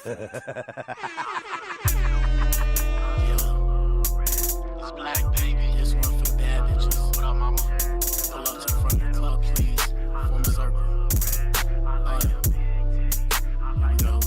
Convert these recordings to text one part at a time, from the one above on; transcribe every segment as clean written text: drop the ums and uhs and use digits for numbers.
It's Blac, baby. This one for the bad bitches. What up, mama? Pull up to the front of your club, please. Form a circle. Here we go.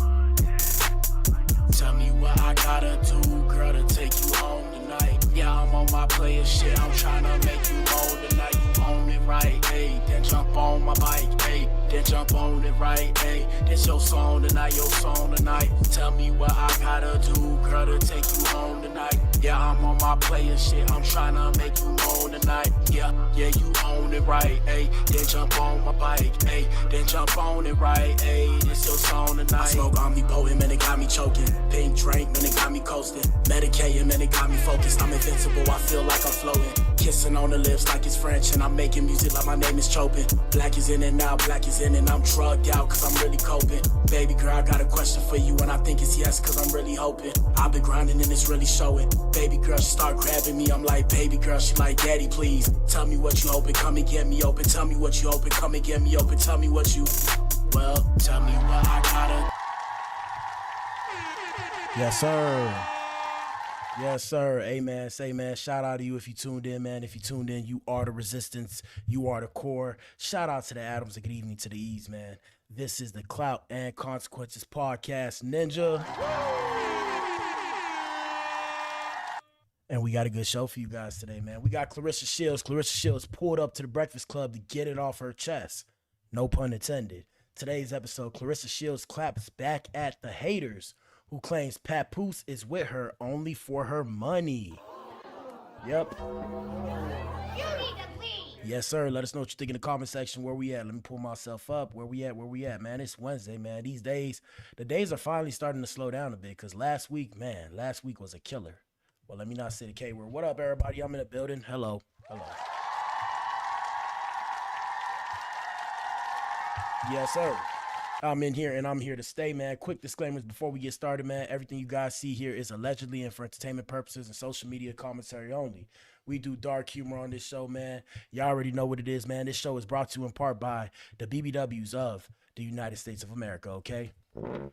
Tell me what I gotta do, girl, to take you home tonight. Yeah, I'm on my player shit. I'm tryna make you moan tonight. You own it right, ayy. Then jump on my bike, ayy. Then jump on it right, ayy. This your song tonight, your song tonight. Tell me what I gotta do, girl, to take you home tonight. Yeah, I'm on my player shit. I'm tryna make you moan tonight. Yeah, you own it right, ayy. Then jump on my bike, ayy. Then jump on it right, ayy. This your song tonight. I smoke on me potent, man, it got me choking. Pink drink, man, it got me coasting. Medicating, man, it got me focused. I'm invincible, I feel like I'm floating. Kissing on the lips like it's French, and I'm making music like my name is Chopin. Black is in and out, Blac is in and I'm drugged out cause I'm really coping. Baby girl, I got a question for you and I think it's yes cause I'm really hoping. I've been grinding and it's really showing. Baby girl, she start grabbing me, I'm like, baby girl, she like, daddy please. Tell me what you open, come and get me open. Tell me what you open, come and get me open. Tell me what you, well, tell me what I gotta. Yes, sir. Yes, sir. Amen. Say, man, shout out to you if you tuned in, man. If you tuned in, you are the resistance. You are the core. Shout out to the Adams and good evening to the E's, man. This is the Clout and Consequences Podcast, Ninja. And we got a good show for you guys today, man. We got Claressa Shields. Claressa Shields pulled up to the Breakfast Club to get it off her chest. No pun intended. Today's episode, Claressa Shields claps back at the haters who claims Papoose is with her only for her money. Yep. Yes, sir. Let us know what you think in the comment section. Where we at? Let me pull myself up. Where we at, man? It's Wednesday, man. These days, the days are finally starting to slow down a bit because last week was a killer. Well, let me not say the K word. What up, everybody? I'm in the building. Hello. Yes, sir. I'm in here and I'm here to stay, man. Quick disclaimers before we get started, man. Everything you guys see here is allegedly and for entertainment purposes and social media commentary only. We do dark humor on this show, man. Y'all already know what it is, man. This show is brought to you in part by the BBWs of the United States of America, okay? You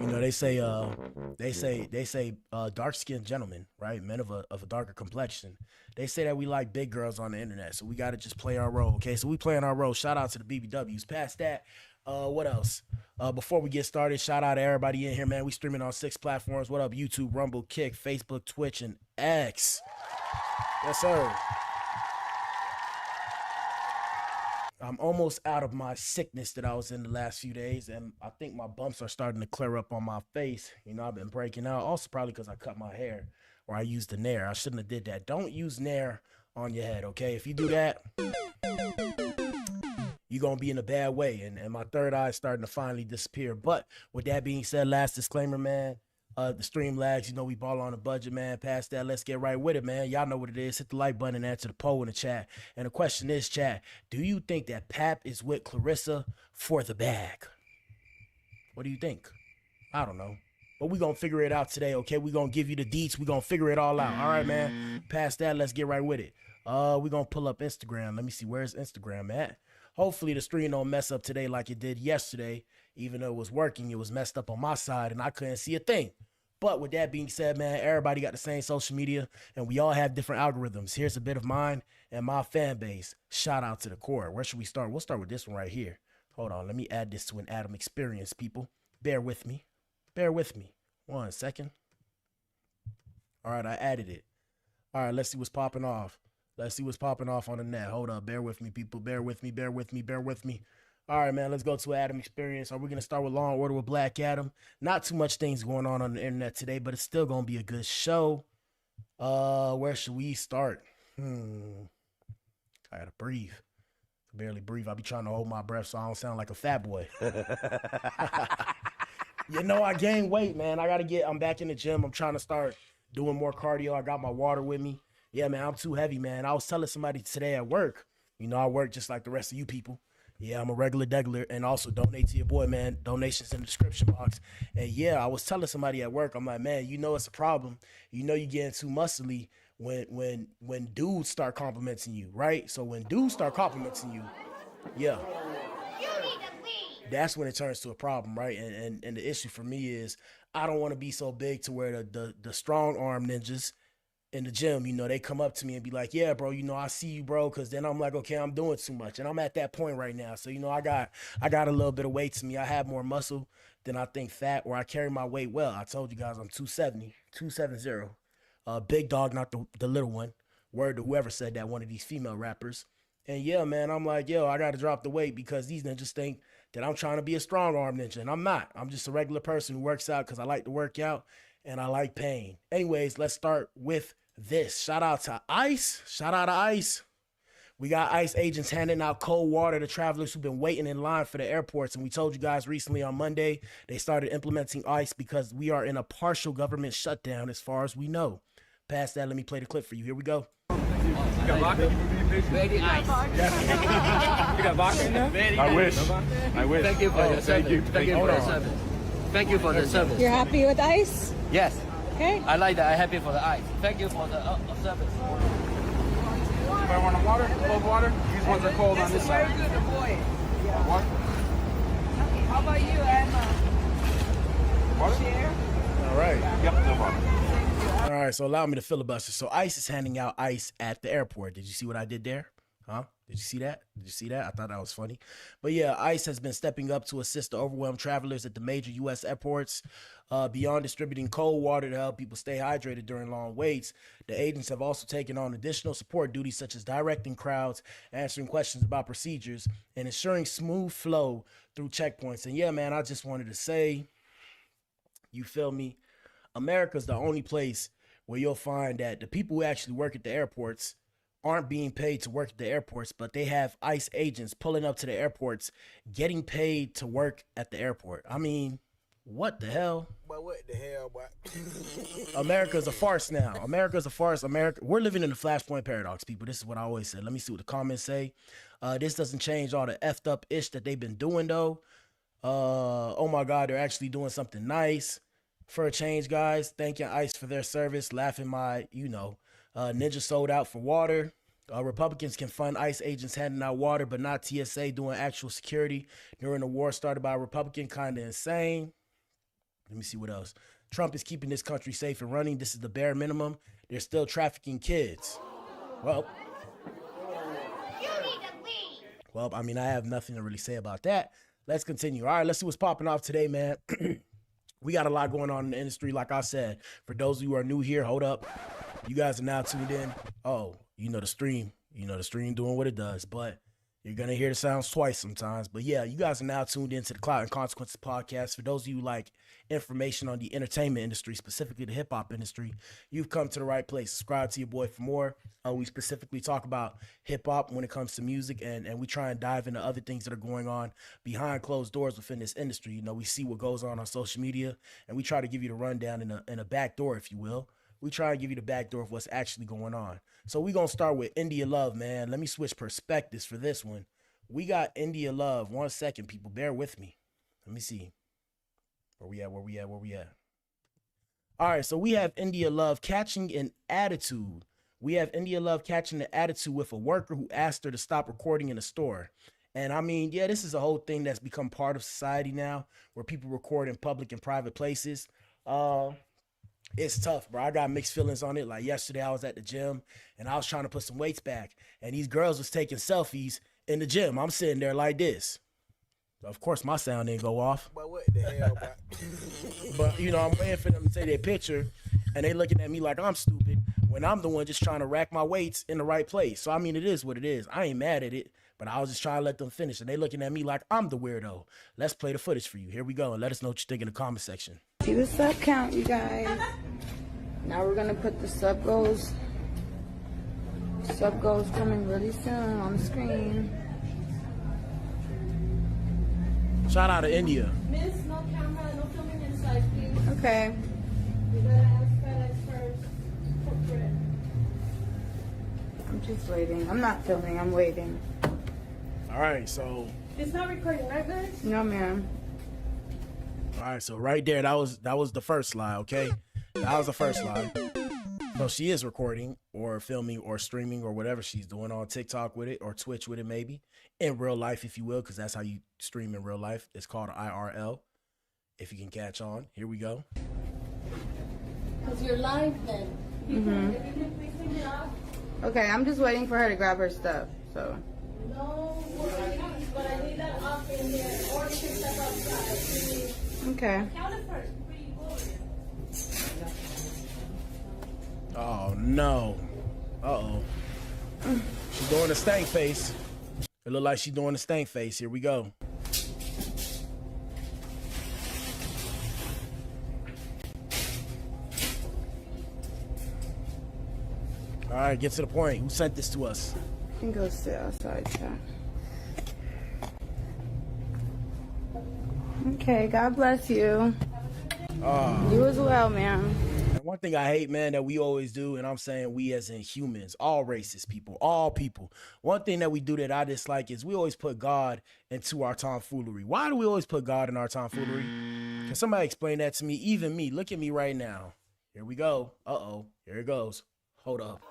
know, they say dark-skinned gentlemen, right? Men of a darker complexion. They say that we like big girls on the internet, so we got to just play our role, okay? So we playing our role. Shout out to the BBWs. Past that, what else? Before we get started, shout out to everybody in here, man. We streaming on 6 platforms. What up? YouTube, Rumble, Kick, Facebook, Twitch, and X. Yes, sir. I'm almost out of my sickness that I was in the last few days, and I think my bumps are starting to clear up on my face. You know, I've been breaking out. Also, probably because I cut my hair or I used the Nair. I shouldn't have did that. Don't use Nair on your head, okay? If you do that, you're going to be in a bad way, and my third eye is starting to finally disappear. But with that being said, last disclaimer, man. The stream lags, you know, we ball on a budget, man. Past that, let's get right with it, man. Y'all know what it is. Hit the like button and answer the poll in the chat. And the question is, chat, do you think that Pap is with Clarissa for the bag? What do you think? I don't know. But we're going to figure it out today, okay? We're going to give you the deets. We're going to figure it all out. All right, man. Past that, let's get right with it. We're going to pull up Instagram. Let me see. Where's Instagram at? Hopefully the stream don't mess up today like it did yesterday. Even though it was working, it was messed up on my side, and I couldn't see a thing. But with that being said, man, everybody got the same social media, and we all have different algorithms. Here's a bit of mine and my fan base. Shout out to the core. Where should we start? We'll start with this one right here. Hold on. Let me add this to an Adam experience, people. Bear with me. 1 second. All right, I added it. All right, let's see what's popping off. Let's see what's popping off on the net. Hold up. Bear with me, people. Bear with me. All right, man, let's go to Adam experience. Are we going to start with Law & Order with Black Adam? Not too much things going on the internet today, but it's still going to be a good show. Where should we start? I got to breathe. I barely breathe. I be trying to hold my breath so I don't sound like a fat boy. You know, I gained weight, man. I'm back in the gym. I'm trying to start doing more cardio. I got my water with me. Yeah, man, I'm too heavy, man. I was telling somebody today at work, you know, I work just like the rest of you people. Yeah, I'm a regular degular, and also donate to your boy, man. Donations in the description box. And yeah, I was telling somebody at work, I'm like, man, you know it's a problem. You know you're getting too muscly when dudes start complimenting you, right? So when dudes start complimenting you, Yeah. That's when it turns to a problem, right? And the issue for me is I don't want to be so big to where the strong arm ninjas in the gym, you know, they come up to me and be like, yeah, bro, you know, I see you, bro. Cause then I'm like, okay, I'm doing too much. And I'm at that point right now. So, you know, I got a little bit of weight to me. I have more muscle than I think fat, or I carry my weight well. I told you guys I'm 270. Big dog, not the little one. Word to whoever said that, one of these female rappers. And yeah, man, I'm like, yo, I got to drop the weight because these ninjas think that I'm trying to be a strong arm ninja. And I'm not. I'm just a regular person who works out because I like to work out and I like pain. Anyways, let's start with this. Shout out to Ice. Shout out to Ice. We got ICE agents handing out cold water to travelers who've been waiting in line for the airports. And we told you guys recently on Monday, they started implementing ICE because we are in a partial government shutdown as far as we know. Past that, let me play the clip for you. Here we go. You got vodka? Very ice. You got vodka in there? I wish. Thank you for the service. Thank you for the service. Thank you for the service. You're happy with ice? Yes. Okay. I like that. I'm happy for the ice. Thank you for the service. Anybody want a water? Cold water? These ones are cold on this side. Very good, boy. Water? How about you, Emma? Water? Share? All right. Yep, no water. All right, so allow me to filibuster. So ICE is handing out ice at the airport. Did you see what I did there? Huh? Did you see that? Did you see that? I thought that was funny. But yeah, ICE has been stepping up to assist the overwhelmed travelers at the major U.S. airports. Beyond distributing cold water to help people stay hydrated during long waits, the agents have also taken on additional support duties such as directing crowds, answering questions about procedures, and ensuring smooth flow through checkpoints. And yeah, man, I just wanted to say, you feel me? America's the only place where you'll find that the people who actually work at the airports aren't being paid to work at the airports, but they have ICE agents pulling up to the airports, getting paid to work at the airport. I mean, what the hell? But what the hell, boy? America's a farce now. America's a farce. We're living in the Flashpoint paradox, people. This is what I always say. Let me see what the comments say. This doesn't change all the effed up ish that they've been doing, though. Oh my God, they're actually doing something nice. For a change, guys, thanking ICE for their service, laughing my, ninja sold out for water. Republicans can fund ICE agents handing out water, but not TSA doing actual security during a war started by a Republican. Kind of insane. Let me see what else. Trump is keeping this country safe and running. This is the bare minimum. They're still trafficking kids. Well, I mean, I have nothing to really say about that. Let's continue. All right, let's see what's popping off today, man. We got a lot going on in the industry. Like I said, for those of you who are new here, hold up. You guys are now tuned in. Oh, the stream. The stream doing what it does. But you're going to hear the sounds twice sometimes. But yeah, you guys are now tuned into the Clout Consequences Podcast. For those of you who like information on the entertainment industry, specifically the hip-hop industry, you've come to the right place. Subscribe to your boy for more. We specifically talk about hip-hop when it comes to music, and we try and dive into other things that are going on behind closed doors within this industry. We see what goes on social media, and we try to give you the rundown in a back door, if you will. We try and give you the back door of what's actually going on. So we're going to start with India Love, man. Let me switch perspectives for this one. We got India Love. 1 second, people. Bear with me. Let me see. Where we at? All right, so we have India Love catching an attitude. We have India Love catching an attitude with a worker who asked her to stop recording in a store. And I mean, yeah, this is a whole thing that's become part of society now, where people record in public and private places. It's tough, bro. I got mixed feelings on it. Like yesterday, I was at the gym and I was trying to put some weights back, and these girls was taking selfies in the gym. I'm sitting there like this. Of course, my sound didn't go off. But what the hell, boy? But I'm waiting for them to take their picture, and they looking at me like I'm stupid when I'm the one just trying to rack my weights in the right place. So I mean, it is what it is. I ain't mad at it, but I was just trying to let them finish, and they looking at me like I'm the weirdo. Let's play the footage for you. Here we go, and let us know what you think in the comment section. See the sub count, you guys. Now we're gonna put the sub goals coming really soon on the screen. Shout out to India. Miss, no camera, no filming inside, please. Okay. We gotta ask FedEx first. Corporate. I'm just waiting. I'm not filming, I'm waiting. All right, so. It's not recording, right, guys? No, ma'am. All right, so right there, that was the first slide, okay? That was the first slide. So she is recording or filming or streaming or whatever she's doing on TikTok with it or Twitch with it, maybe in real life, if you will, because that's how you stream in real life. It's called IRL. If you can catch on, here we go. Because you're live then. Okay, I'm just waiting for her to grab her stuff. So. No worries, but I need that up in here. Or you can step outside, please. Okay. Count it first. Oh no. Uh-oh. She's doing a stank face. It look like she's doing a stank face. Here we go. All right, get to the point. Who sent this to us? You can go sit outside, chat. Okay, God bless you. You as well, man. One thing I hate, man, that we always do, and I'm saying we as in humans, all racist people, all people. One thing that we do that I dislike is we always put God into our tomfoolery. Why do we always put God in our tomfoolery? Can somebody explain that to me? Even me. Look at me right now. Here we go. Uh-oh. Here it goes. Hold up.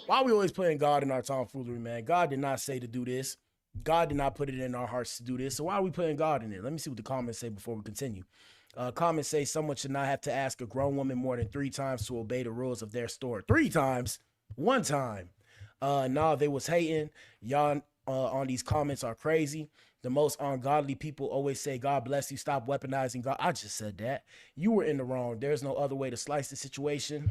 Why are we always putting God in our tomfoolery, man? God did not say to do this. God did not put it in our hearts to do this. So why are we putting God in it? Let me see what the comments say before we continue. Comments say someone should not have to ask a grown woman more than 3 times to obey the rules of their store. 3 times? 1 time. Nah, they was hating. Y'all on these comments are crazy. The most ungodly people always say, God bless you. Stop weaponizing God. I just said that. You were in the wrong. There's no other way to slice the situation.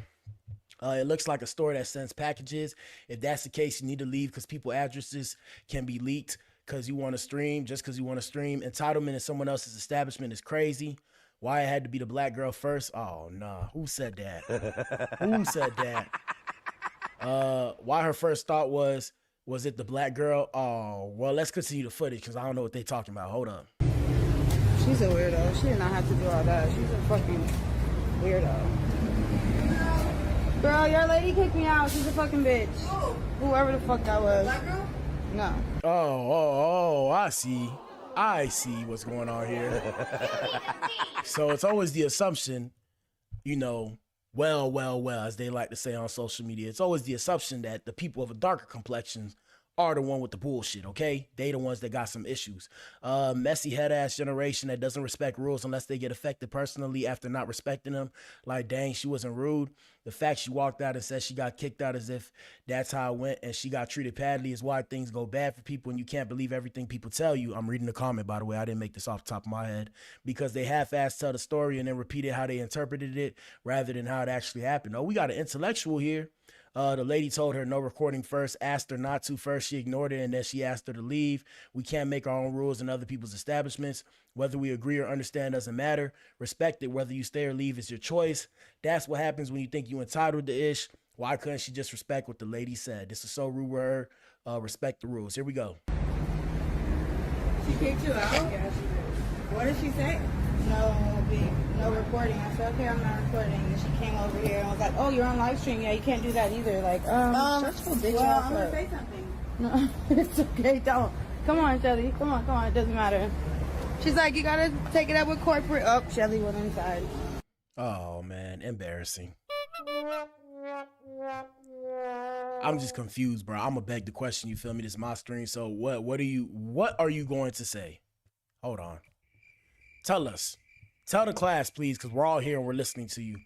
It looks like a store that sends packages. If that's the case, you need to leave because people's addresses can be leaked because you want to stream, just because you want to stream. Entitlement in someone else's establishment is crazy. Why it had to be the black girl first? Oh, nah. Who said that? Who said that? Why her first thought was it the black girl? Oh, well, let's continue the footage because I don't know what they're talking about. Hold up. She's a weirdo. She did not have to do all that. She's a fucking weirdo. Girl, your lady kicked me out. She's a fucking bitch. Whoever the fuck that was. Black girl? No. Oh, I see. I see what's going on here. So it's always the assumption, you know, well, as they like to say on social media. It's always the assumption that the people of a darker complexion are the one with the bullshit, okay? They the ones that got some issues. Messy head-ass generation that doesn't respect rules unless they get affected personally after not respecting them. Like, dang, she wasn't rude. The fact she walked out and said she got kicked out as if that's how it went and she got treated badly is why things go bad for people and you can't believe everything people tell you. I'm reading the comment, by the way. I didn't make this off the top of my head. Because they half-ass tell the story and then repeat it how they interpreted it rather than how it actually happened. Oh, we got an intellectual here. The lady told her no recording first, asked her not to first. She ignored it, and then she asked her to leave. We can't make our own rules in other people's establishments. Whether we agree or understand doesn't matter. Respect it. Whether you stay or leave is your choice. That's what happens when you think you entitled to ish. Why couldn't she just respect what the lady said? This is so rude with her. Respect the rules. Here we go. She kicked you out? Yeah, she did. What did she say? No recording. I said, okay, I'm not recording. And she came over here and was like, oh, you're on live stream. Yeah, you can't do that either. Like, shut your bitch ass I'm up. gonna say something. No, it's okay. Don't. Come on, Shelly. Come on. It doesn't matter. She's like, you gotta take it up with corporate. Oh, Shelly went inside. Oh, man. Embarrassing. I'm just confused, bro. I'm gonna beg the question. You feel me? This is my stream. So what are you going to say? Hold on. Tell us. Tell the class, please, because we're all here and we're listening to you.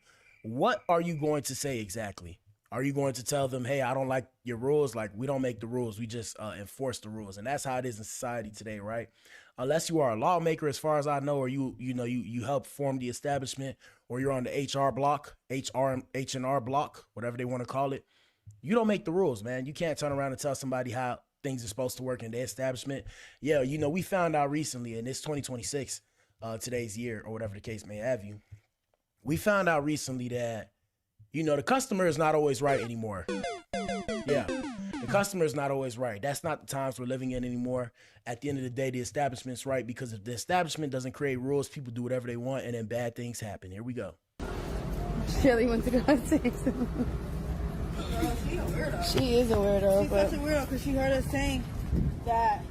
What are you going to say exactly? Are you going to tell them, hey, I don't like your rules? Like, we don't make the rules. We just enforce the rules. And that's how it is in society today, right? Unless you are a lawmaker, as far as I know, or you help form the establishment, or you're on the HR block, H&R block, whatever they want to call it. You don't make the rules, man. You can't turn around and tell somebody how things are supposed to work in their establishment. Yeah, we found out recently, and it's 2026, today's year, or whatever the case may have you. We found out recently that, the customer is not always right anymore. Yeah, the customer is not always right. That's not the times we're living in anymore. At the end of the day, the establishment's right, because if the establishment doesn't create rules, people do whatever they want, and then bad things happen. Here we go. Shelly went to go say something. She's a weirdo. She is a weirdo. She's such a weirdo because she heard us saying that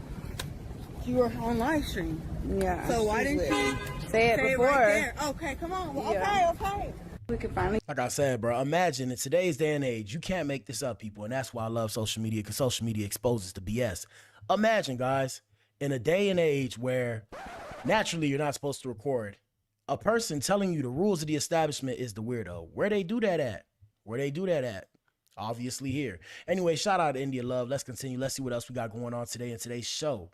you were on live stream. Yeah. So why didn't you say it say it before? right there? Okay, come on. Well, Yeah. Okay. We could finally. Like I said, bro, imagine in today's day and age, you can't make this up, people. And that's why I love social media, because social media exposes the BS. Imagine, guys, in a day and age where naturally you're not supposed to record, a person telling you the rules of the establishment is the weirdo. Where they do that at? Obviously here. Anyway, shout out to India Love. Let's continue. Let's see what else we got going on today in today's show.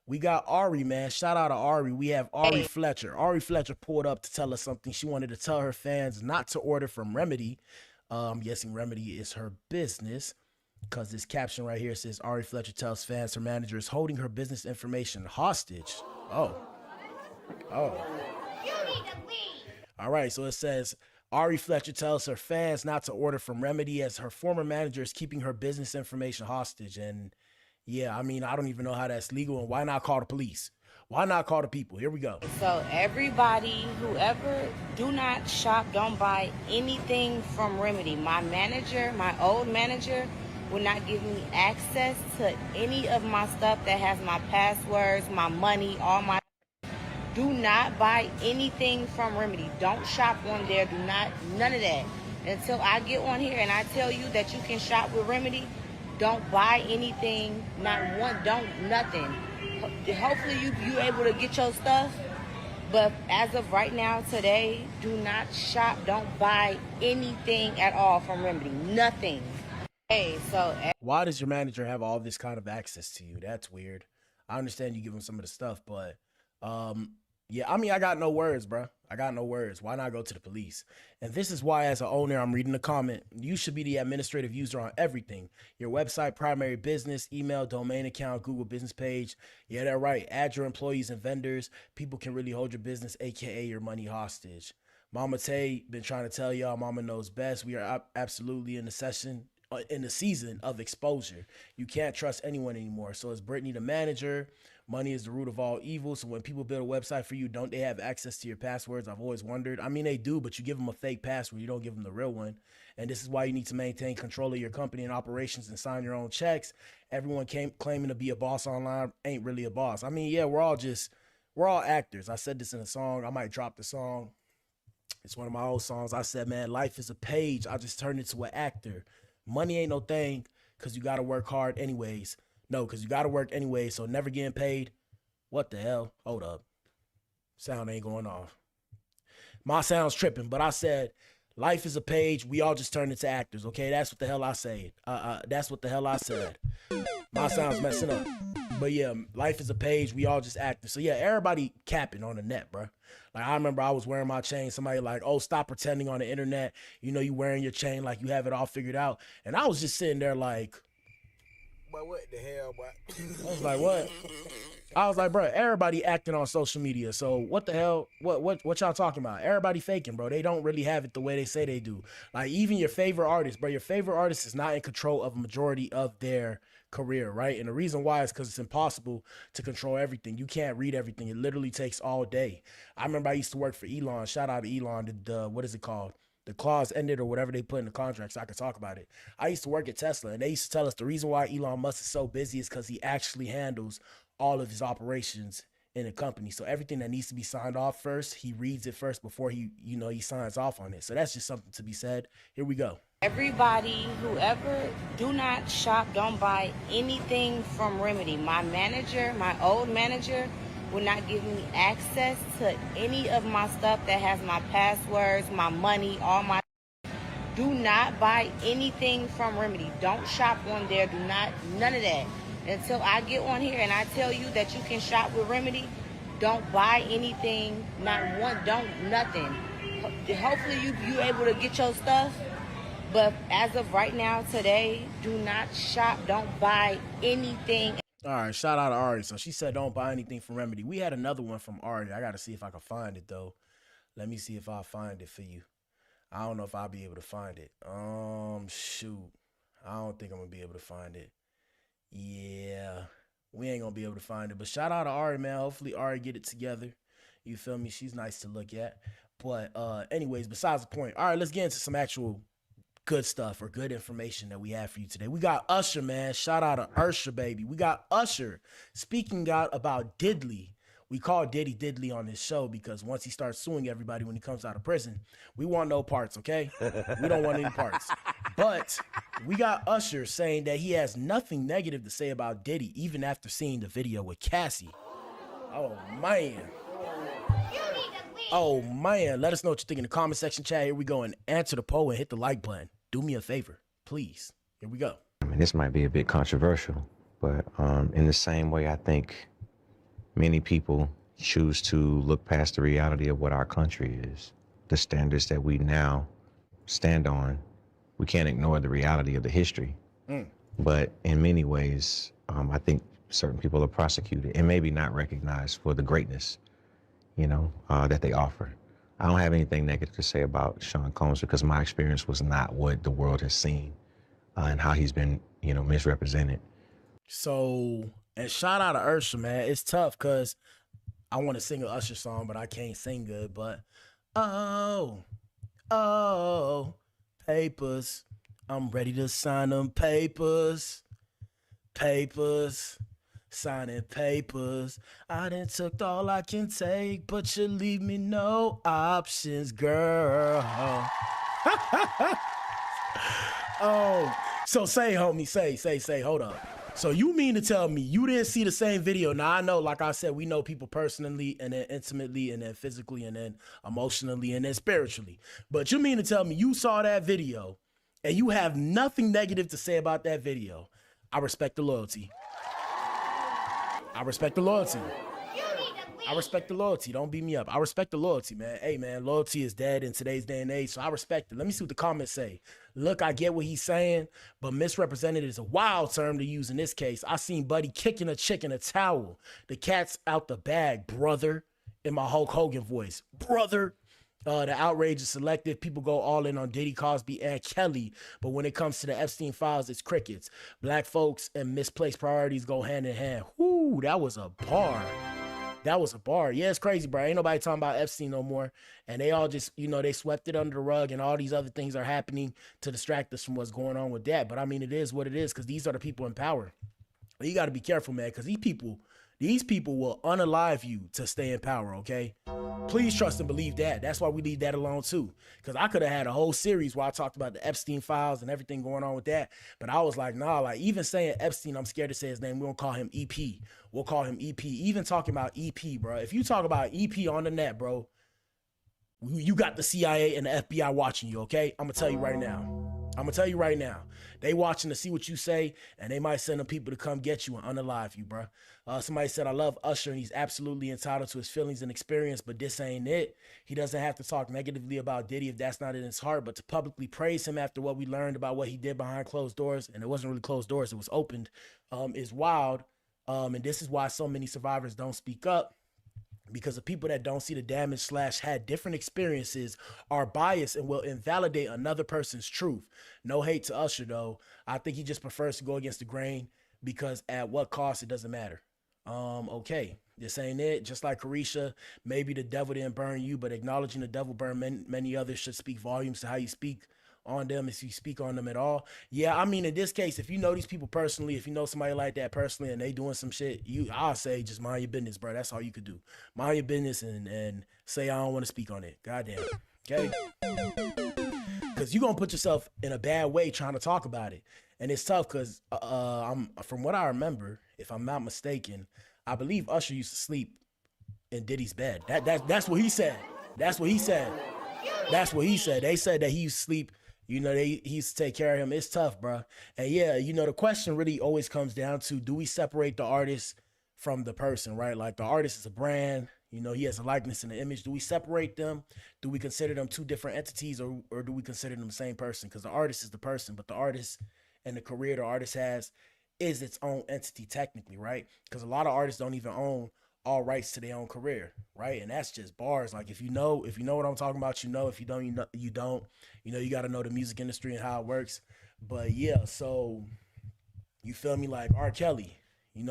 We got Ari, man. Shout out to Ari. We have Ari Fletcher. Ari Fletcher pulled up to tell us something. She wanted to tell her fans not to order from Remedy. I'm guessing Remedy is her business, because this caption right here says Ari Fletcher tells fans her manager is holding her business information hostage. Oh. You need to leave. All right, so it says Ari Fletcher tells her fans not to order from Remedy as her former manager is keeping her business information hostage. And yeah, I mean, I don't even know how that's legal, and why not call the police? Why not call the people? Here we go. So everybody, whoever, do not shop, don't buy anything from Remedy. My manager, my old manager, will not give me access to any of my stuff that has my passwords, my money, all my... Do not buy anything from Remedy. Don't shop on there. Do not, none of that. Until I get on here and I tell you that you can shop with Remedy, don't buy anything, not one, don't, nothing. Hopefully you able to get your stuff, but as of right now, today, do not shop, don't buy anything at all from Remedy, nothing. Hey, so... Why does your manager have all this kind of access to you? That's weird. I understand you give him some of the stuff, but yeah, I mean, I got no words, bro. I got no words. Why not go to the police? And this is why, as an owner, I'm reading the comment. You should be the administrative user on everything. Your website, primary business, email, domain account, Google business page. Yeah, they're right. Add your employees and vendors. People can really hold your business, aka your money, hostage. Mama Tay been trying to tell y'all, Mama knows best. We are absolutely in the season of exposure. You can't trust anyone anymore. So is Brittany the manager? Money is the root of all evil. So when people build a website for you, don't they have access to your passwords? I've always wondered. I mean, they do, but you give them a fake password. You don't give them the real one. And this is why you need to maintain control of your company and operations and sign your own checks. Everyone claiming to be a boss online ain't really a boss. I mean, yeah, we're all actors. I said this in a song. I might drop the song. It's one of my old songs. I said, man, life is a page. I just turned into an actor. Money ain't no thing, because you got to work hard anyways. No, because you got to work anyways, so never getting paid. What the hell? Hold up. Sound ain't going off. My sound's tripping, but I said, life is a page. We all just turn into actors, okay? That's what the hell I said. That's what the hell I said. My sound's messing up. But yeah, life is a page. We all just actors. So yeah, everybody capping on the net, bro. Like, I remember I was wearing my chain. Somebody like, oh, stop pretending on the internet. You know, you wearing your chain like you have it all figured out. And I was just sitting there like, But what the hell, boy? I was like, what? I was like, bro, everybody acting on social media. So what the hell? What y'all talking about? Everybody faking, bro. They don't really have it the way they say they do. Like, even your favorite artist, bro, your favorite artist is not in control of a majority of their career, right? And the reason why is because it's impossible to control everything. You can't read everything. It literally takes all day. I remember I used to work for Elon. Shout out to Elon. What is it called? The clause ended or whatever they put in the contract, so I could talk about it. I used to work at Tesla, and they used to tell us the reason why Elon Musk is so busy is because he actually handles all of his operations in a company. So everything that needs to be signed off first, he reads it first before he signs off on it. So that's just something to be said. Here we go. Everybody, whoever, do not shop, don't buy anything from Remedy. My manager, my old manager, will not give me access to any of my stuff that has my passwords, my money, all my... Do not buy anything from Remedy. Don't shop on there. Do not, none of that. Until I get on here and I tell you that you can shop with Remedy, don't buy anything, not one, don't, nothing. Hopefully you able to get your stuff, but as of right now, today, do not shop, don't buy anything. All right, shout out to Ari. So she said don't buy anything from Remedy. We had another one from Ari. I got to see if I can find it, though. Let me see if I'll find it for you. I don't know if I'll be able to find it. Shoot. I don't think I'm going to be able to find it. Yeah, we ain't going to be able to find it. But shout out to Ari, man. Hopefully Ari get it together. You feel me? She's nice to look at. But anyways, besides the point. All right, let's get into some actual good stuff or good information that we have for you today. We got Usher, man. Shout out to Usher, baby. We got Usher speaking out about Diddley. we call Diddy Diddley on this show because once he starts suing everybody when he comes out of prison, we want no parts, okay? We don't want any parts. But we got Usher saying that he has nothing negative to say about Diddy, even after seeing the video with Cassie. Oh, man. Oh, man. Let us know what you think in the comment section, chat. Here we go, and answer the poll and hit the like button. Do me a favor, please. Here we go. I mean, this might be a bit controversial, but in the same way, I think many people choose to look past the reality of what our country is, the standards that we now stand on. We can't ignore the reality of the history. But in many ways, I think certain people are prosecuted and maybe not recognized for the greatness, that they offer. I don't have anything negative to say about Sean Combs because my experience was not what the world has seen and how he's been, misrepresented. So, and shout out to Usher, man. It's tough because I want to sing an Usher song, but I can't sing good. But, oh, papers. I'm ready to sign them papers. Signing papers. I done took all I can take, but you leave me no options, girl. Oh, so say, homie, say, hold up. So you mean to tell me you didn't see the same video? Now, I know, like I said, we know people personally and then intimately and then physically and then emotionally and then spiritually. But you mean to tell me you saw that video and you have nothing negative to say about that video? I respect the loyalty. I respect the loyalty. I respect the loyalty. Don't beat me up. I respect the loyalty, man. Hey, man, loyalty is dead in today's day and age, so I respect it. Let me see what the comments say. Look, I get what he's saying, but misrepresented is a wild term to use in this case. I seen Buddy kicking a chick in a towel. The cat's out the bag, brother, in my Hulk Hogan voice. Brother. The outrage is selective. People go all in on Diddy, Cosby, and Kelly. But when it comes to the Epstein files, it's crickets. Black folks and misplaced priorities go hand in hand. Whoo, that was a bar. That was a bar. Yeah, it's crazy, bro. Ain't nobody talking about Epstein no more. And they all just, they swept it under the rug and all these other things are happening to distract us from what's going on with that. But I mean, it is what it is because these are the people in power. But you got to be careful, man, because these people will unalive you to stay in power, okay? Please trust and believe that. That's why we leave that alone too. Because I could have had a whole series where I talked about the Epstein files and everything going on with that. But I was like, nah, like even saying Epstein, I'm scared to say his name. We don't call him EP. We'll call him EP. Even talking about EP, bro. If you talk about EP on the net, bro, you got the CIA and the FBI watching you, okay? I'm going to tell you right now. They watching to see what you say, and they might send them people to come get you and unalive you, bro. Somebody said, I love Usher, and he's absolutely entitled to his feelings and experience, but this ain't it. He doesn't have to talk negatively about Diddy if that's not in his heart, but to publicly praise him after what we learned about what he did behind closed doors, and it wasn't really closed doors, it was opened, is wild. And this is why so many survivors don't speak up. Because the people that don't see the damage / had different experiences are biased and will invalidate another person's truth. No hate to Usher, though. I think he just prefers to go against the grain because at what cost, it doesn't matter. Okay, this ain't it. Just like Clarissa, maybe the devil didn't burn you, but acknowledging the devil burned many others should speak volumes to how you speak on them, if you speak on them at all. Yeah, I mean, in this case, if you know these people personally, if you know somebody like that personally and they doing some shit, I'll say just mind your business, bro. That's all you could do. Mind your business and say I don't want to speak on it. Goddamn. Okay? Because you're going to put yourself in a bad way trying to talk about it. And it's tough because from what I remember, if I'm not mistaken, I believe Usher used to sleep in Diddy's bed. That's what he said. That's what he said. They said that he used to sleep. He used to take care of him. It's tough, bro. And yeah, the question really always comes down to, do we separate the artist from the person, right? Like the artist is a brand, he has a likeness and an image. Do we separate them? Do we consider them two different entities or do we consider them the same person? Because the artist is the person, but the artist and the career the artist has is its own entity technically, right? Because a lot of artists don't even own all rights to their own career, right? And that's just bars. Like if you know what I'm talking about, if you don't, you don't. You got to know the music industry and how it works. But yeah, so you feel me? Like R. Kelly,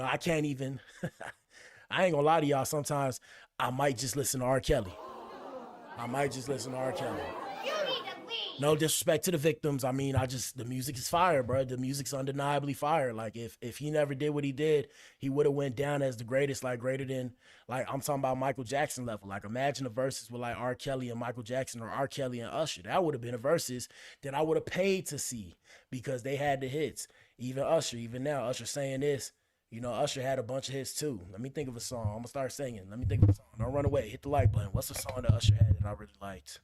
I can't even. I ain't gonna lie to y'all. Sometimes I might just listen to R. Kelly. No disrespect to the victims. I mean, the music is fire, bro. The music's undeniably fire. Like if he never did what he did, he would have went down as the greatest, like greater than, like I'm talking about Michael Jackson level. Like imagine the verses with like R. Kelly and Michael Jackson, or R. Kelly and Usher. That would have been a verses that I would have paid to see because they had the hits. Even Usher, even now, Usher saying this. You know, Usher had a bunch of hits too. Let me think of a song. I'm gonna start singing. Let me think of a song. Don't run away. Hit the like button. What's the song that Usher had that I really liked?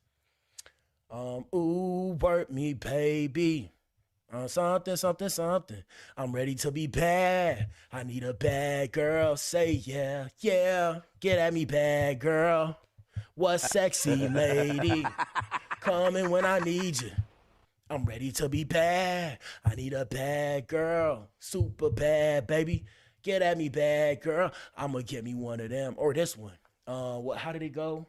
Ooh, work me, baby. Something, something, something. I'm ready to be bad. I need a bad girl. Say yeah, yeah. Get at me, bad girl. What sexy lady? Coming when I need you. I'm ready to be bad. I need a bad girl. Super bad, baby. Get at me, bad girl. I'ma get me one of them. Or this one. How did it go?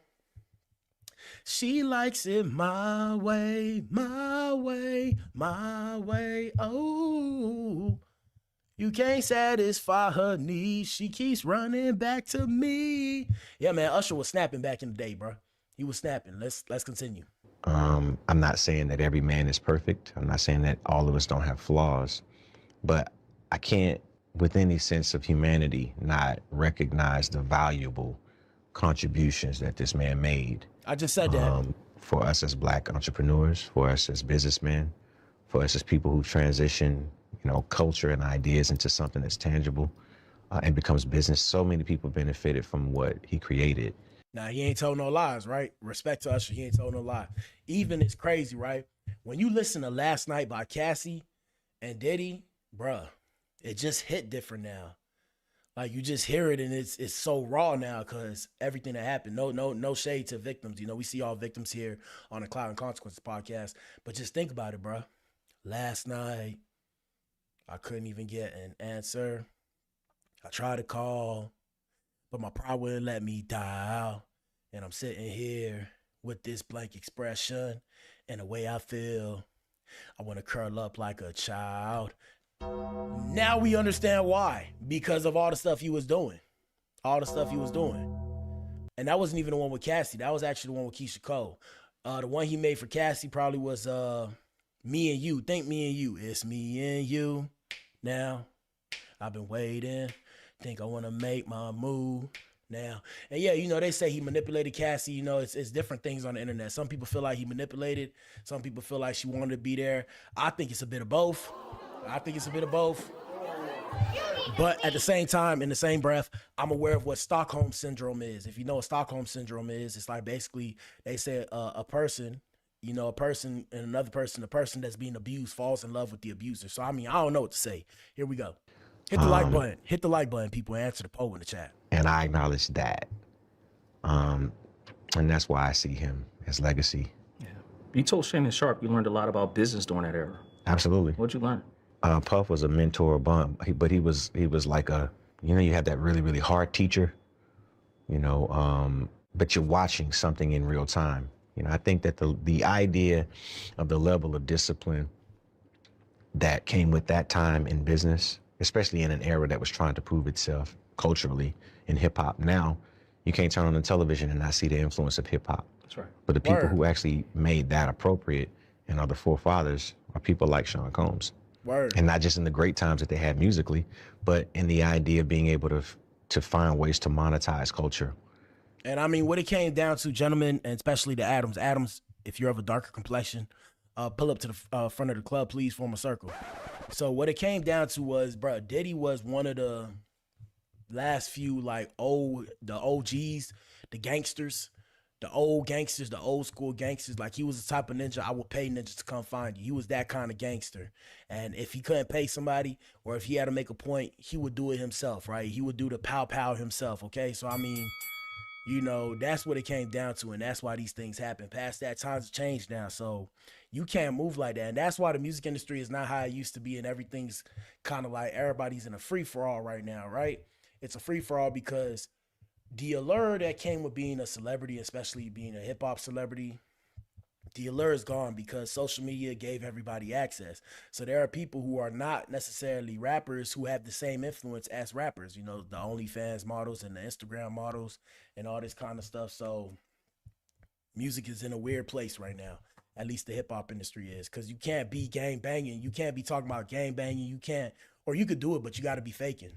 She likes it my way, my way, my way. Oh, you can't satisfy her needs. She keeps running back to me. Yeah, man, Usher was snapping back in the day, bro. He was snapping. Let's continue. I'm not saying that every man is perfect. I'm not saying that all of us don't have flaws, but I can't, with any sense of humanity, not recognize the valuable contributions that this man made. I just said that. For us as Black entrepreneurs, for us as businessmen, for us as people who transition, culture and ideas into something that's tangible and becomes business. So many people benefited from what he created. Now, he ain't told no lies, right? Respect to Usher, he ain't told no lie. Even it's crazy, right? When you listen to Last Night by Cassie and Diddy, bruh, it just hit different now. Like you just hear it and it's so raw now because everything that happened. No shade to victims. We see all victims here on the Clout Consequences Podcast. But just think about it, bro. Last night, I couldn't even get an answer. I tried to call, but my pride wouldn't let me dial. And I'm sitting here with this blank expression and the way I feel. I want to curl up like a child. Now we understand why. Because of all the stuff he was doing. All the stuff he was doing. And that wasn't even the one with Cassie. That was actually the one with Keisha Cole. The one he made for Cassie probably was Me and You. Think Me and You. It's me and you. Now, I've been waiting. Think I want to make my move now. And yeah, they say he manipulated Cassie. It's different things on the internet. Some people feel like he manipulated. Some people feel like she wanted to be there. I think it's a bit of both. But at the same time, in the same breath, I'm aware of what Stockholm Syndrome is. If you know what Stockholm Syndrome is, it's like basically they say a person, a person and another person, the person that's being abused falls in love with the abuser. So, I don't know what to say. Here we go. Hit the like button. Hit the like button, people, and answer the poll in the chat. And I acknowledge that. And that's why I see him as legacy. Yeah. You told Shannon Sharp you learned a lot about business during that era. Absolutely. What'd you learn? Puff was a mentor, but he was like you had that really, really hard teacher, but you're watching something in real time. I think that the idea of the level of discipline that came with that time in business, especially in an era that was trying to prove itself culturally in hip hop. Now, you can't turn on the television and not see the influence of hip hop. That's right. But the people who actually made that appropriate and are the forefathers are people like Sean Combs. Word. And not just in the great times that they had musically, but in the idea of being able to find ways to monetize culture. And what it came down to, gentlemen, and especially the Adams, if you're of a darker complexion, pull up to the front of the club, please form a circle. So what it came down to was, bro, Diddy was one of the last few, the OGs, the gangsters, the old school gangsters. Like, he was the type of ninja I would pay ninjas to come find you. He was that kind of gangster. And if he couldn't pay somebody, or if he had to make a point, he would do it himself, right? He would do the pow himself, okay? So, that's what it came down to, and that's why these things happen. Past that, times have changed now, so you can't move like that. And that's why the music industry is not how it used to be, and everything's kind of like everybody's in a free-for-all right now, right? It's a free-for-all because the allure that came with being a celebrity, especially being a hip-hop celebrity, the allure is gone because social media gave everybody access. So there are people who are not necessarily rappers who have the same influence as rappers, the OnlyFans models and the Instagram models and all this kind of stuff. So music is in a weird place right now. At least the hip hop industry is, because you can't be gang banging. You can't be talking about gang banging. You can't, or you could do it, but you got to be faking.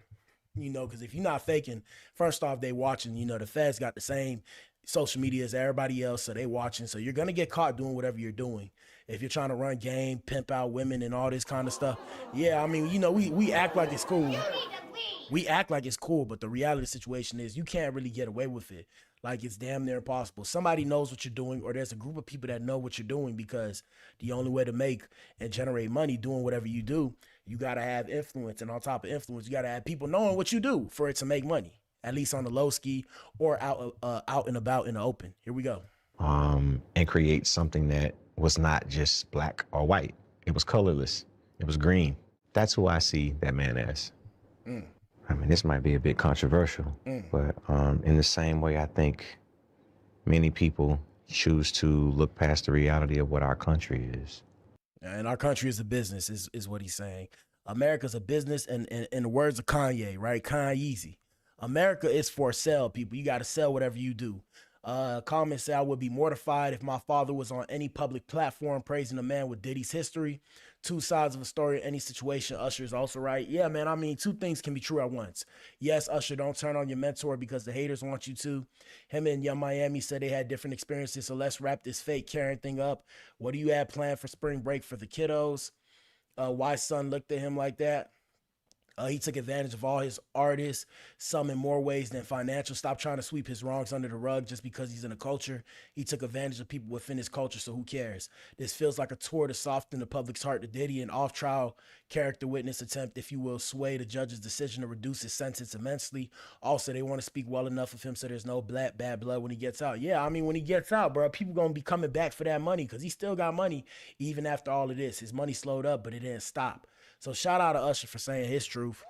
You know, because if you're not faking, first off, they watching. You know, the feds got the same social media as everybody else, so they watching. So you're gonna get caught doing whatever you're doing. If you're trying to run game, pimp out women, and all this kind of stuff, yeah, I mean, you know, we act like it's cool. We act like it's cool, but the reality of the situation is you can't really get away with it. Like, it's damn near impossible. Somebody knows what you're doing, or there's a group of people that know what you're doing, because the only way to make and generate money doing whatever you do, you got to have influence. And on top of influence, you got to have people knowing what you do for it to make money, at least on the low ski or out and about in the open. Here we go. And create something that was not just black or white. It was colorless. It was green. That's who I see that man as. I mean, this might be a bit controversial, but in the same way, I think many people choose to look past the reality of what our country is. And our country is a business, is what he's saying. America's a business, and in the words of Kanye, right? Kanye-easy. America is for sale, people. You got to sell whatever you do. Comments say, I would be mortified if my father was on any public platform praising a man with Diddy's history. Two sides of a story in any situation. Usher is also right. Yeah, man, I mean, two things can be true at once. Yes, Usher, don't turn on your mentor because the haters want you to. Him and Young Miami said they had different experiences, so let's wrap this fake Karen thing up. What do you have planned for spring break for the kiddos? Why son looked at him like that? He took advantage of all his artists, some in more ways than financial. Stop trying to sweep his wrongs under the rug just because he's in a culture. He took advantage of people within his culture, so who cares? This feels like a tour to soften the public's heart to Diddy, an off-trial character witness attempt, if you will, sway the judge's decision to reduce his sentence immensely. Also, they want to speak well enough of him so there's no bad blood when he gets out. Yeah, I mean, when he gets out, bro, people going to be coming back for that money because he still got money even after all of this. His money slowed up, but it didn't stop. So shout out to Usher for saying his truth.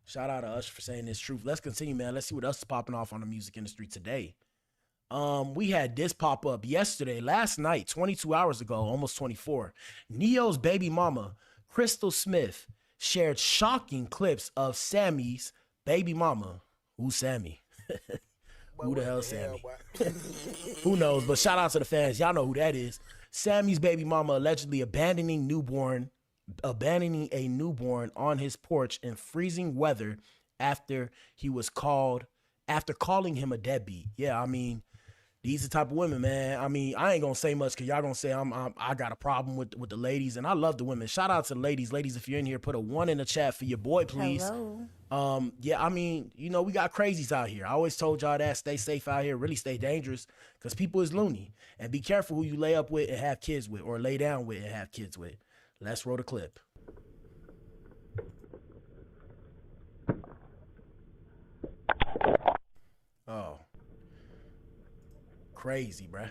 Shout out to Usher for saying his truth. Let's continue, man. Let's see what else is popping off on the music industry today. We had this pop up yesterday, last night, 22 hours ago, almost 24. Neo's baby mama, Crystal Smith, shared shocking clips of Sammy's baby mama. Who's Sammy? Who the hell Sammy? Who knows? But shout out to the fans. Y'all know who that is. Sammy's baby mama allegedly abandoning a newborn on his porch in freezing weather after calling him a deadbeat. Yeah, I mean, these are the type of women, man. I mean, I ain't gonna say much because y'all gonna say I got a problem with the ladies, and I love the women. Shout out to the ladies. Ladies, if you're in here, put a 1 in the chat for your boy, please. Hello. Yeah, I mean, you know, we got crazies out here. I always told y'all that. Stay safe out here. Really stay dangerous because people is loony. And be careful who you lay up with and have kids with, or lay down with and have kids with. Let's roll the clip. Oh. Crazy, bruh.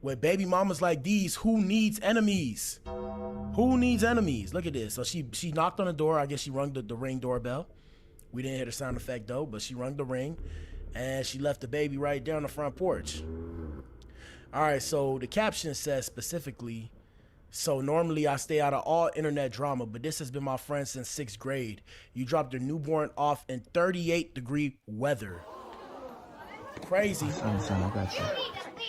With baby mamas like these, who needs enemies? Who needs enemies? Look at this. So she knocked on the door. I guess she rung the ring doorbell. We didn't hear the sound effect though, but she rung the ring and she left the baby right there on the front porch. All right, so the caption says specifically, so normally I stay out of all internet drama, but this has been my friend since 6th grade. You dropped your newborn off in 38-degree weather. Crazy. I got you.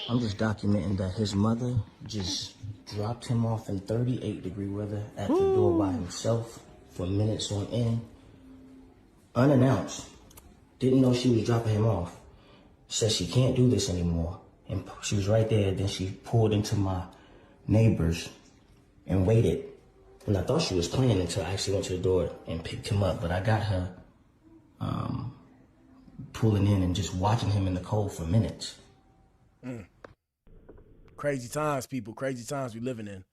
I'm just documenting that his mother just dropped him off in 38-degree weather at the door by himself for minutes on end. Unannounced. Didn't know she was dropping him off. Said she can't do this anymore. And she was right there. Then she pulled into my neighbors and waited. And I thought she was playing until I actually went to the door and picked him up. But I got her pulling in and just watching him in the cold for minutes. Crazy times, people. Crazy times we living in.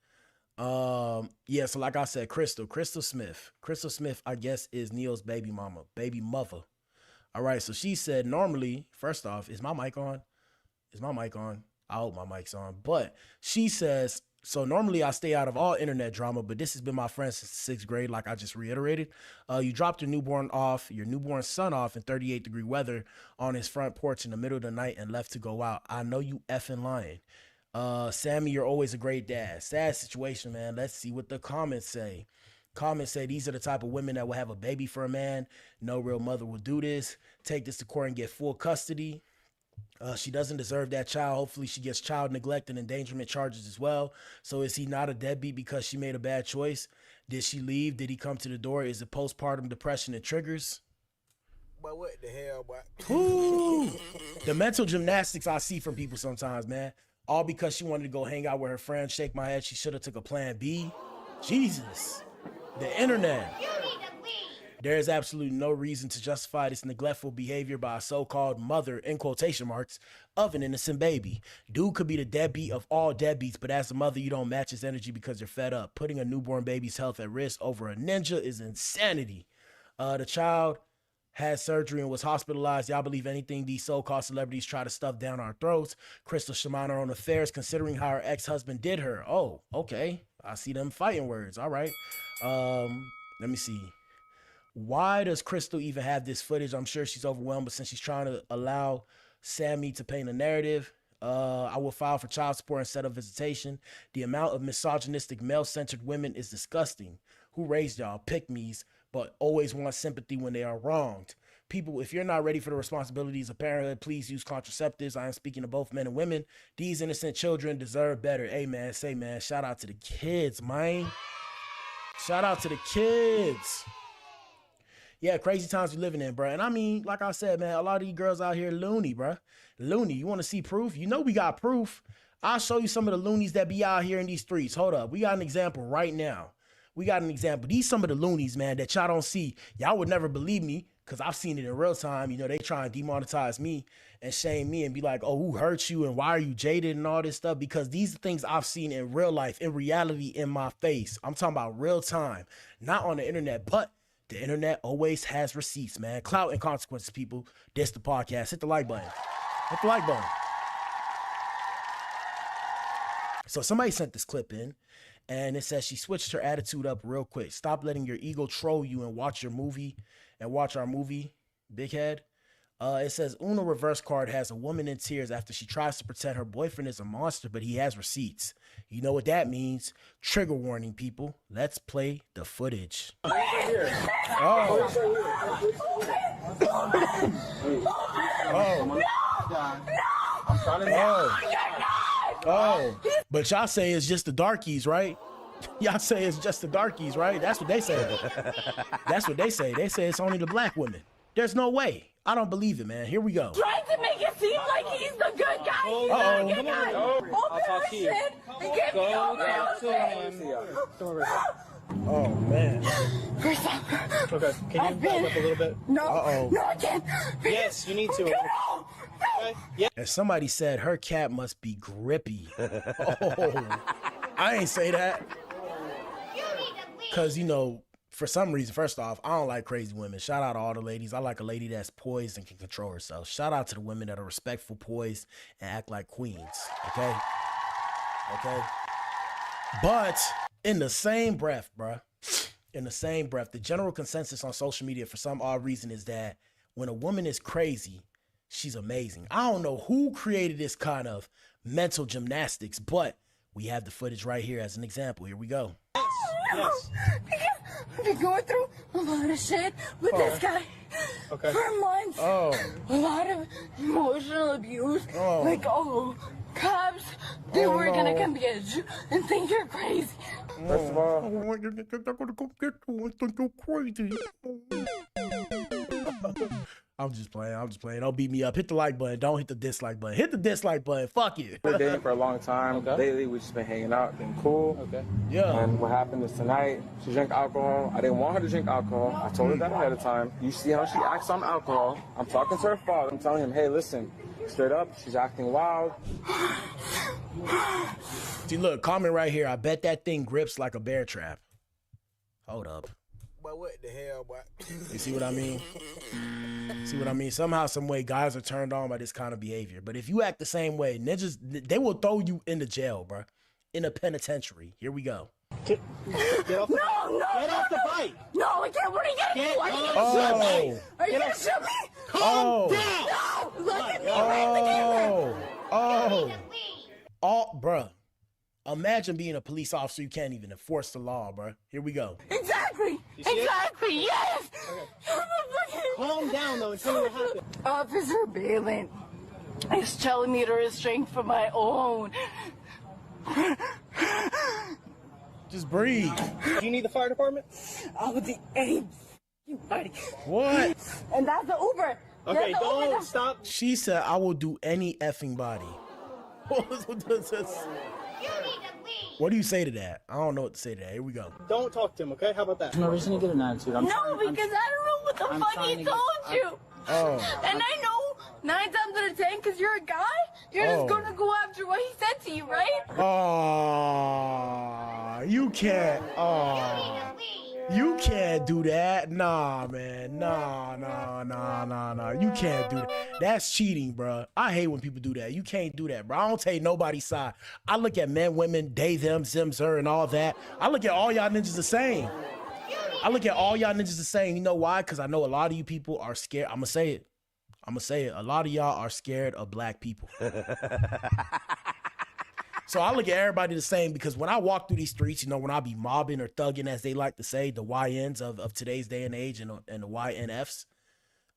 Yeah, so like I said, Crystal Smith, I guess, is Neo's baby mother. All right, so she said normally, first off, is my mic on? I hope my mic's on. But she says, so normally I stay out of all internet drama, but this has been my friend since 6th grade, like I just reiterated. You dropped your newborn son off in 38-degree weather on his front porch in the middle of the night and left to go out. I know you effing lying. Sammy, you're always a great dad. Sad situation, man. Let's see what the comments say. Comments say these are the type of women that will have a baby for a man. No real mother will do this. Take this to court and get full custody. She doesn't deserve that child. Hopefully she gets child neglect and endangerment charges as well. So is he not a deadbeat because she made a bad choice? Did she leave? Did he come to the door? Is it postpartum depression and triggers? But what the hell, boy? Ooh, the mental gymnastics I see from people sometimes, man. All because she wanted to go hang out with her friends. Shake my head. She should have took a plan B. Jesus. The internet. There is absolutely no reason to justify this neglectful behavior by a so-called mother, in quotation marks, of an innocent baby. Dude could be the deadbeat of all deadbeats, but as a mother, you don't match his energy because you're fed up. Putting a newborn baby's health at risk over a ninja is insanity. The child had surgery and was hospitalized. Y'all believe anything these so-called celebrities try to stuff down our throats? Crystal Shaman her own affairs, considering how her ex-husband did her. Oh, okay. I see them fighting words. All right. Let me see. Why does Crystal even have this footage? I'm sure she's overwhelmed, but since she's trying to allow Sammy to paint a narrative, I will file for child support instead of visitation. The amount of misogynistic, male-centered women is disgusting. Who raised y'all? Pick-me's, but always want sympathy when they are wronged. People, if you're not ready for the responsibilities of parenthood, please use contraceptives. I am speaking to both men and women. These innocent children deserve better. Amen. Say, man, shout out to the kids, man. Shout out to the kids. Yeah, crazy times we living in, bro. And I mean, like I said, man, a lot of these girls out here loony, bro. Loony. You want to see proof? You know we got proof. I'll show you some of the loonies that be out here in these streets. Hold up. We got an example right now. We got an example. These some of the loonies, man, that y'all don't see. Y'all would never believe me because I've seen it in real time. You know, they try and demonetize me and shame me and be like, oh, who hurt you and why are you jaded and all this stuff? Because these are things I've seen in real life, in reality, in my face. I'm talking about real time, not on the internet, but the internet always has receipts, man. Clout and Consequences, people. This the podcast. Hit the like button. Hit the like button. So somebody sent this clip in, and it says she switched her attitude up real quick. Stop letting your ego troll you and watch your movie and watch our movie, big head. It says Uno reverse card has a woman in tears after she tries to pretend her boyfriend is a monster, but he has receipts. You know what that means. Trigger warning, people. Let's play the footage. Oh. Oh. But y'all say it's just the darkies, right? Y'all say it's just the darkies, right? That's what they say. That's what they say. They say it's only the black women. There's no way. I don't believe it, man. Here we go. Trying to make it seem like he's the good guy. He's not the good guy. I'll talk to you. Oh, man. First off, okay, can you back up a little bit? No, no, I can't. Yes, you need to. No. Yeah. And somebody said her cat must be grippy. Oh, I ain't say that. Because, you know, for some reason, first off, I don't like crazy women. Shout out to all the ladies. I like a lady that's poised and can control herself. Shout out to the women that are respectful, poised, and act like queens. Okay? Okay? But in the same breath, bruh, the general consensus on social media for some odd reason is that when a woman is crazy, she's amazing. I don't know who created this kind of mental gymnastics, but we have the footage right here as an example. Here we go. Yes. I've been going through a lot of shit with this guy for months. A lot of emotional abuse. Like, cops, they were gonna come get you and think you're crazy. First of all, they're gonna come get you and think you're crazy. I'm just playing. Don't beat me up. Hit the like button. Don't hit the dislike button. Hit the dislike button. Fuck you. We're dating for a long time. Lately, we've just been hanging out, been cool. Yeah. And what happened is tonight, she drank alcohol. I didn't want her to drink alcohol. I told her that ahead of time. You see how she acts on alcohol. I'm talking to her father. I'm telling him, hey, listen, straight up, she's acting wild. See, look, comment right here. I bet that thing grips like a bear trap. Hold up. But what the hell, boy? You see what I mean? See what I mean? Somehow, some way, guys are turned on by this kind of behavior. But if you act the same way, ninjas, they will throw you into jail, bro. In a penitentiary. Here we go. Get off the Get off the bike. No, I can't. What are you gonna do? Are you gonna shoot me? Calm down. No, look at me right in the camera. Bruh. Imagine being a police officer. You can't even enforce the law, bruh. Here we go. Exactly. Exactly. Exactly. Yes. Okay. Calm down though and tell me what happened. Officer Balin is telling me to restrain for my own. Just breathe. Do you need the fire department? I would do anybody. What? And that's the Uber. Okay, That's the Uber. don't stop. She said, I will do any effing body. What do you say to that? I don't know what to say to that. Here we go. Don't talk to him, okay? How about that? No reason to get an attitude. No, because I don't know what the fuck he told you. Oh. And I know 9 times out of 10, because you're a guy, you're just gonna go after what he said to you, right? Oh, you can't. Oh, you can't do that. Nah, man. Nah. You can't do that. That's cheating, bro. I hate when people do that. You can't do that, bro. I don't take nobody's side. I look at men, women, they, them, her, and all that. I look at all y'all ninjas the same. You know why? Because I know a lot of you people are scared. I'm going to say it. A lot of y'all are scared of black people. So I look at everybody the same because when I walk through these streets, when I be mobbing or thugging, as they like to say, the YNs of today's day and age and the YNFs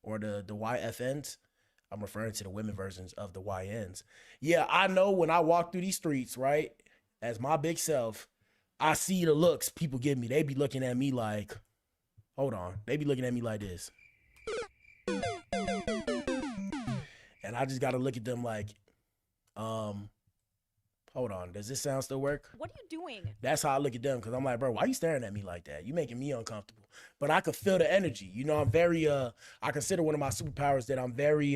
or the YFNs, I'm referring to the women versions of the YNs. Yeah, I know when I walk through these streets, right, as my big self, I see the looks people give me. They be looking at me like, hold on. They be looking at me like this. And I just got to look at them like, hold on, does this sound still work? What are you doing? That's how I look at them, because I'm like, bro, why you staring at me like that? You making me uncomfortable. But I could feel the energy. I'm very, I consider one of my superpowers that I'm very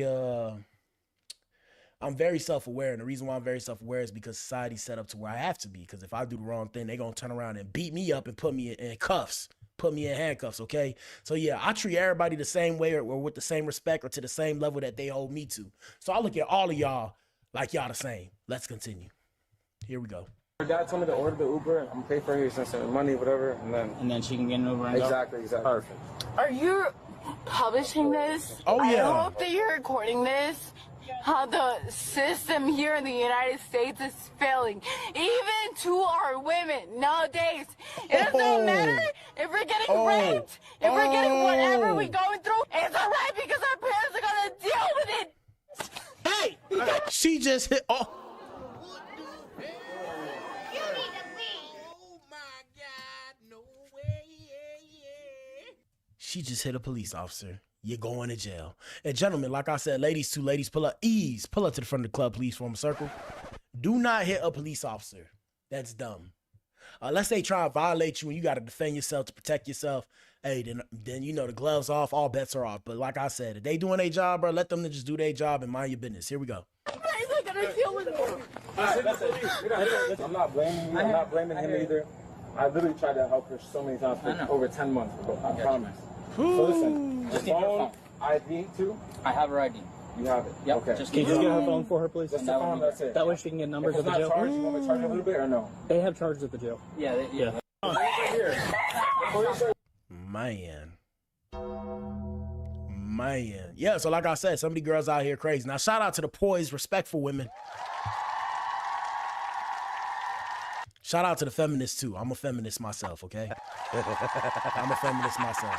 self-aware. And the reason why I'm very self-aware is because society's set up to where I have to be. Because if I do the wrong thing, they're going to turn around and beat me up and put me in cuffs. Put me in handcuffs, okay? So yeah, I treat everybody the same way or with the same respect or to the same level that they hold me to. So I look at all of y'all like y'all the same. Let's continue. Here we go. Her dad told me to order the Uber. I'm gonna pay for her, send some money, whatever, and then she can get an Uber and exactly. Perfect. Are you publishing this? Oh, yeah. I hope that you're recording this. How the system here in the United States is failing, even to our women nowadays. It doesn't matter if we're getting raped, if we're getting whatever we're going through. It's alright because our parents are gonna deal with it. Hey, she just hit. Oh. She just hit a police officer. You're going to jail. And gentlemen, like I said, ladies, two ladies, pull up to the front of the club, please, form a circle. Do not hit a police officer. That's dumb. Unless they try to violate you and you got to defend yourself to protect yourself, hey, then the gloves off, all bets are off. But like I said, if they doing their job, bro, let them just do their job and mind your business. Here we go. I'm not blaming you. I'm not blaming him either. I literally tried to help her so many times for over 10 months, bro. I promise. So listen, Just need her phone. ID too? I have her ID. You have it? Yep. Okay. Can Can you just get her phone for her, please? Just the phone, that's it. That way she can get numbers If at it's the not jail. charged, you want me to charge you a little bit or no? They have charges at the jail. Yeah. Man. Yeah, so like I said, some of these girls out here crazy. Now, shout out to the poised, respectful women. Shout out to the feminists, too. I'm a feminist myself, okay? I'm a feminist myself.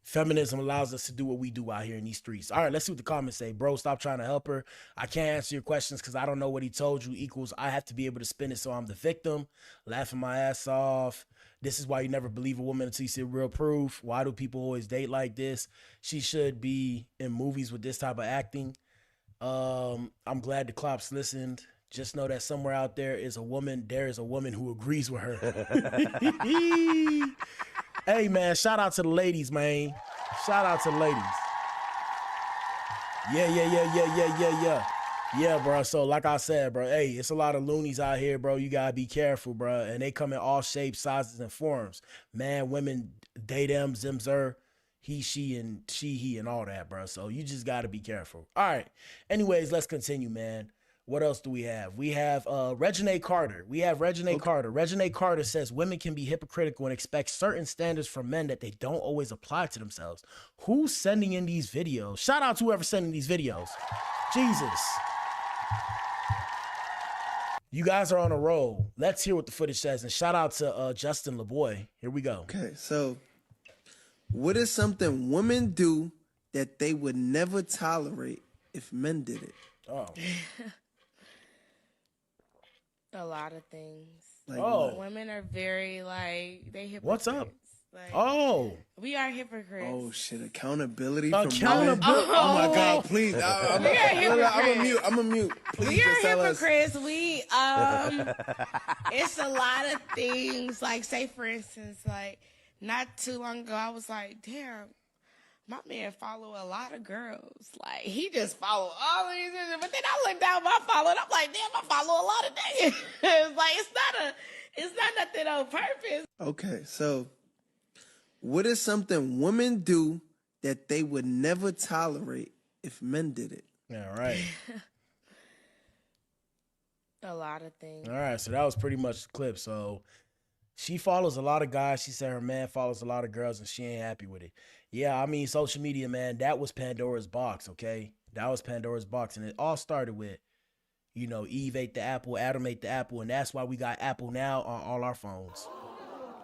Feminism allows us to do what we do out here in these streets. All right, let's see what the comments say. Bro, stop trying to help her. I can't answer your questions because I don't know what he told you equals I have to be able to spin it so I'm the victim. Laughing my ass off. This is why you never believe a woman until you see real proof. Why do people always date like this? She should be in movies with this type of acting. I'm glad the Claps listened. Just know that somewhere out there is a woman who agrees with her. Hey, man, shout out to the ladies, man. Shout out to the ladies. Yeah. Yeah, bro. So, like I said, bro, hey, it's a lot of loonies out here, bro. You gotta be careful, bro. And they come in all shapes, sizes, and forms. Man, women, they, them, zer, he, she, and she, he, and all that, bro. So you just gotta be careful. All right. Anyways, let's continue, man. What else do we have? We have Reginae Carter. Carter. Reginae Carter says women can be hypocritical and expect certain standards from men that they don't always apply to themselves. Who's sending in these videos? Shout out to whoever's sending these videos. Jesus. You guys are on a roll. Let's hear what the footage says. And shout out to Justin LeBoy. Here we go. Okay, so what is something women do that they would never tolerate if men did it? Oh. A lot of things. Like Women are very, like, they hypocrites. What's up? Like, we are hypocrites. Oh shit! Accountability. Accountability. Oh my God! Please, We are hypocrites. I'm a mute. Please We are just tell us. hypocrites. We it's a lot of things. Like, say for instance, like not too long ago, I was like, damn, my man follow a lot of girls. Like, he just follow all these. But then I look down my follow, and I'm like, damn, I follow a lot of niggas. Like, it's not nothing on purpose. Okay, so what is something women do that they would never tolerate if men did it? Yeah, right. A lot of things. All right, so that was pretty much the clip. So she follows a lot of guys. She said her man follows a lot of girls, and she ain't happy with it. Yeah, I mean, social media, man, that was Pandora's box, okay? That was Pandora's box, and it all started with, you know, Eve ate the apple, Adam ate the apple, and that's why we got Apple now on all our phones.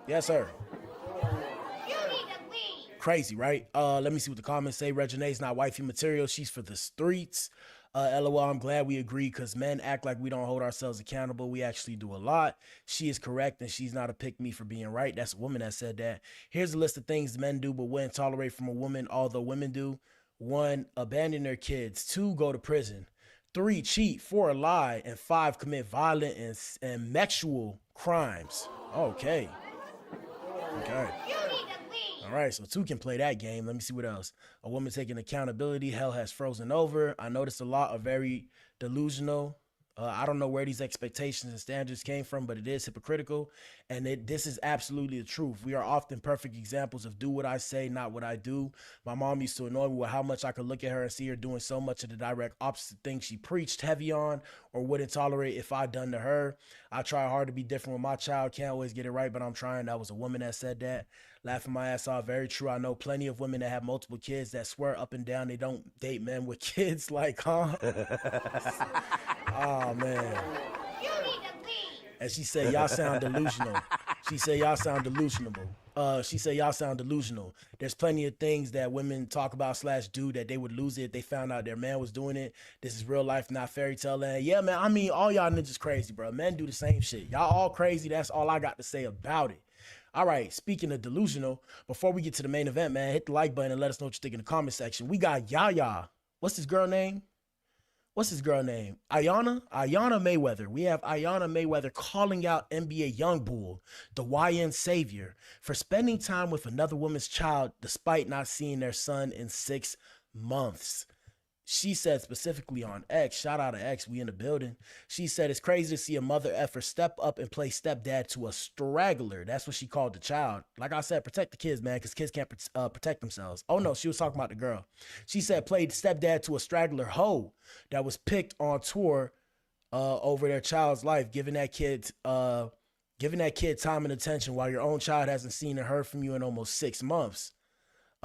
Yes, sir. Crazy, right? Let me see what the comments say. Reginae's not wifey material. She's for the streets. LOL, I'm glad we agree because men act like we don't hold ourselves accountable. We actually do a lot. She is correct, and she's not a pick-me for being right. That's a woman that said that. Here's a list of things men do but wouldn't tolerate from a woman, although women do. 1, abandon their kids. 2, go to prison. 3, cheat. 4, lie. And 5, commit violent and sexual crimes. Okay. Okay. All right, so 2 can play that game. Let me see what else. A woman taking accountability. Hell has frozen over. I noticed a lot are very delusional. I don't know where these expectations and standards came from, but it is hypocritical. And this is absolutely the truth. We are often perfect examples of do what I say, not what I do. My mom used to annoy me with how much I could look at her and see her doing so much of the direct opposite thing she preached heavy on or wouldn't tolerate if I done to her. I try hard to be different with my child. Can't always get it right, but I'm trying. That was a woman that said that. Laughing my ass off. Very true. I know plenty of women that have multiple kids that swear up and down they don't date men with kids. Like, huh? Oh, man. And she said, y'all sound delusional. She said, y'all sound delusional. Y'all sound delusional. There's plenty of things that women talk about / do that they would lose it if they found out their man was doing it. This is real life, not fairy tale land. Yeah, man, I mean, all y'all niggas crazy, bro. Men do the same shit. Y'all all crazy. That's all I got to say about it. All right, speaking of delusional, before we get to the main event, man, hit the like button and let us know what you think in the comment section. We got Yaya. What's his girl name? Ayana Mayweather. We have Ayana Mayweather calling out NBA YoungBoy, the YN savior, for spending time with another woman's child despite not seeing their son in 6 months. She said specifically on X, shout out to X, we in the building. She said it's crazy to see a mother effer step up and play stepdad to a straggler. That's what she called the child. Like I said, protect the kids, man, because kids can't protect themselves. Oh no, she was talking about the girl. She said played stepdad to a straggler hoe that was picked on tour over their child's life, giving that kid time and attention while your own child hasn't seen or heard from you in almost 6 months.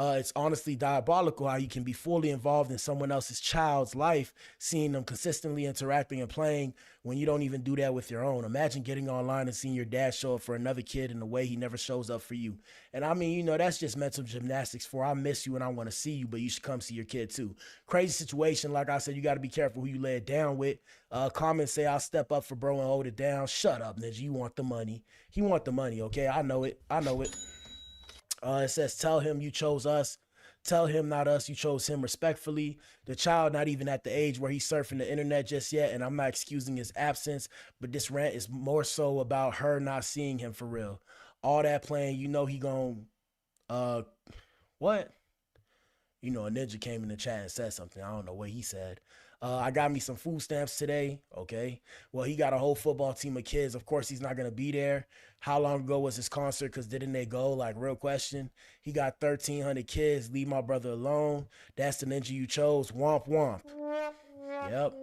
It's honestly diabolical how you can be fully involved in someone else's child's life, seeing them consistently interacting and playing when you don't even do that with your own. Imagine getting online and seeing your dad show up for another kid in a way he never shows up for you. And I mean, you know, that's just mental gymnastics for I miss you and I want to see you, but you should come see your kid too. Crazy situation. Like I said, you got to be careful who you lay it down with. Comments say I'll step up for bro and hold it down. Shut up, Ninja. You want the money. He want the money, okay? I know it. It says, tell him you chose us. Tell him, not us, you chose him respectfully. The child not even at the age where he's surfing the internet just yet, and I'm not excusing his absence, but this rant is more so about her not seeing him for real. All that playing, you know he gon' what? You know, a ninja came in the chat and said something. I don't know what he said. I got me some food stamps today. Okay. Well, he got a whole football team of kids. Of course, he's not going to be there. How long ago was his concert? Because didn't they go? Like, real question. He got 1,300 kids. Leave my brother alone. That's the ninja you chose. Womp womp. Yep.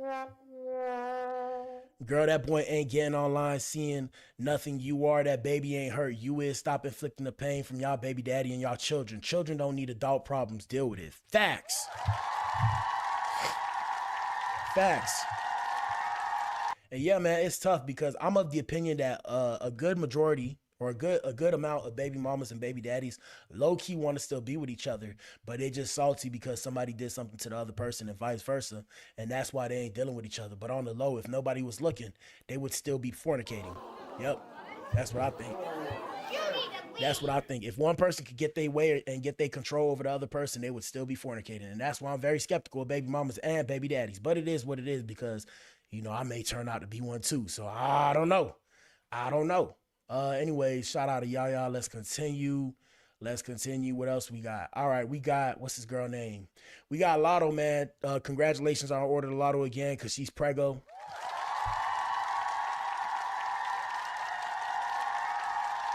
Girl, that boy ain't getting online seeing nothing you are. That baby ain't hurt. You is. Stop inflicting the pain from y'all baby daddy and y'all children. Children don't need adult problems. Deal with it. Facts. And yeah, man, it's tough because I'm of the opinion that a good majority or a good amount of baby mamas and baby daddies low key want to still be with each other, but they just salty because somebody did something to the other person and vice versa, and that's why they ain't dealing with each other. But on the low, if nobody was looking, they would still be fornicating. Yep, that's what I think. That's what I think. If one person could get their way and get their control over the other person, they would still be fornicating. And that's why I'm very skeptical of baby mamas and baby daddies. But it is what it is because, you know, I may turn out to be one too. So I don't know. Anyways, shout out to Yaya. Let's continue. What else we got? All right, we got, what's this girl name? We got Latto, man. Congratulations on ordering Latto again because she's preggo.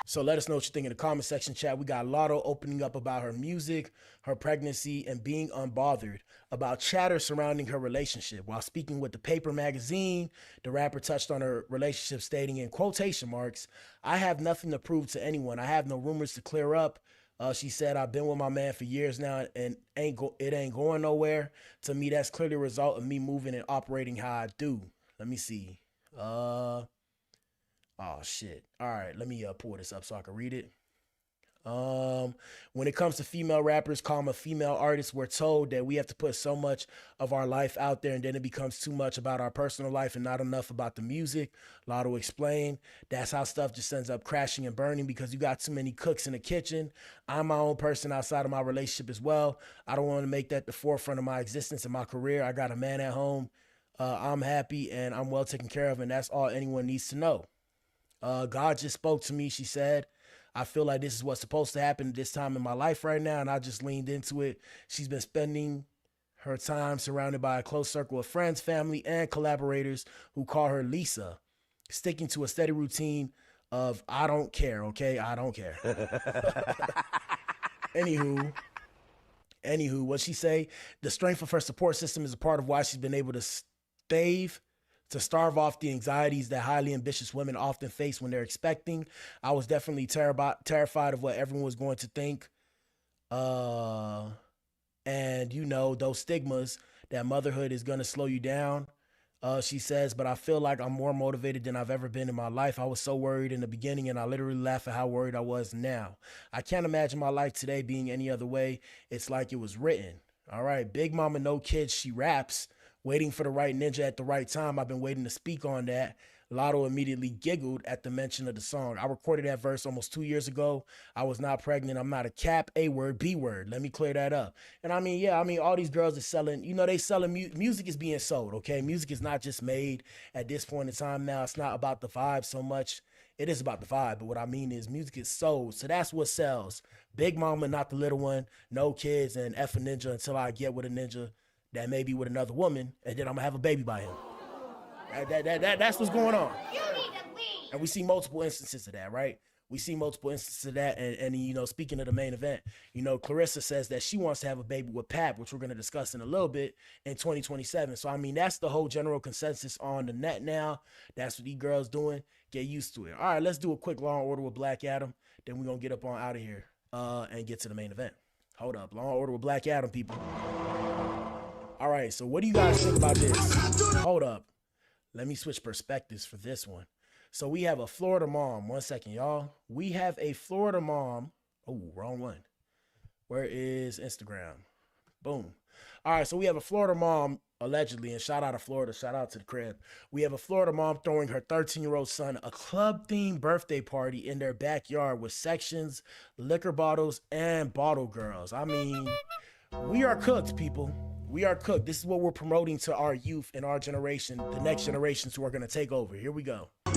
So let us know what you think in the comment section, chat. We got Latto opening up about her music, her pregnancy, and being unbothered about chatter surrounding her relationship. While speaking with the Paper magazine, the rapper touched on her relationship, stating in quotation marks, "I have nothing to prove to anyone. I have no rumors to clear up." She said, "I've been with my man for years now and it ain't going nowhere. To me, that's clearly a result of me moving and operating how I do." Let me see. Oh shit. All right, let me pull this up so I can read it. When it comes to female rappers, female artists, we're told that we have to put so much of our life out there and then it becomes too much about our personal life and not enough about the music. Latto explained, "That's how stuff just ends up crashing and burning because you got too many cooks in the kitchen. I'm my own person outside of my relationship as well. I don't want to make that the forefront of my existence and my career. I got a man at home. I'm happy and I'm well taken care of, and that's all anyone needs to know. God just spoke to me," she said. "I feel like this is what's supposed to happen at this time in my life right now, and I just leaned into it." She's been spending her time surrounded by a close circle of friends, family, and collaborators who call her Lisa, sticking to a steady routine of "I don't care, okay? I don't care." Anywho, what she say? The strength of her support system is a part of why she's been able to starve off the anxieties that highly ambitious women often face when they're expecting. "I was definitely terrified of what everyone was going to think. And, you know, those stigmas that motherhood is going to slow you down," she says, "but I feel like I'm more motivated than I've ever been in my life. I was so worried in the beginning, and I literally laugh at how worried I was now. I can't imagine my life today being any other way. It's like it was written." All right, Big Mama No Kids, she raps. "Waiting for the right ninja at the right time. I've been waiting to speak on that." Latto immediately giggled at the mention of the song. "I recorded that verse almost 2 years ago. I was not pregnant. I'm not a cap, A word, B word. Let me clear that up." And I mean, yeah, all these girls are selling, they selling music is being sold, okay? Music is not just made at this point in time now. It's not about the vibe so much. It is about the vibe, but what I mean is music is sold. So that's what sells. Big Mama, not the little one, no kids, and F a ninja until I get with a ninja that may be with another woman, and then I'm gonna have a baby by him. That's what's going on. And we see multiple instances of that, right? We see multiple instances of that. And speaking of the main event, Clarissa says that she wants to have a baby with Pap, which we're going to discuss in a little bit, in 2027. So, I mean, that's the whole general consensus on the net now. That's what these girls doing. Get used to it. All right, let's do a quick Law and Order with Black Adam. Then we're going to get up on out of here and get to the main event. Hold up. Law and Order with Black Adam, people. All right, so what do you guys think about this? Hold up. Let me switch perspectives for this one. So we have a Florida mom. One second, y'all. We have a Florida mom. Oh, wrong one. Where is Instagram? Boom. All right, so we have a Florida mom, allegedly, and shout out to Florida, shout out to the crib. We have a Florida mom throwing her 13-year-old son a club-themed birthday party in their backyard with sections, liquor bottles, and bottle girls. I mean, we are cooked, people. We are cooked. This is what we're promoting to our youth and our generation, the next generations who are going to take over. Here we go. The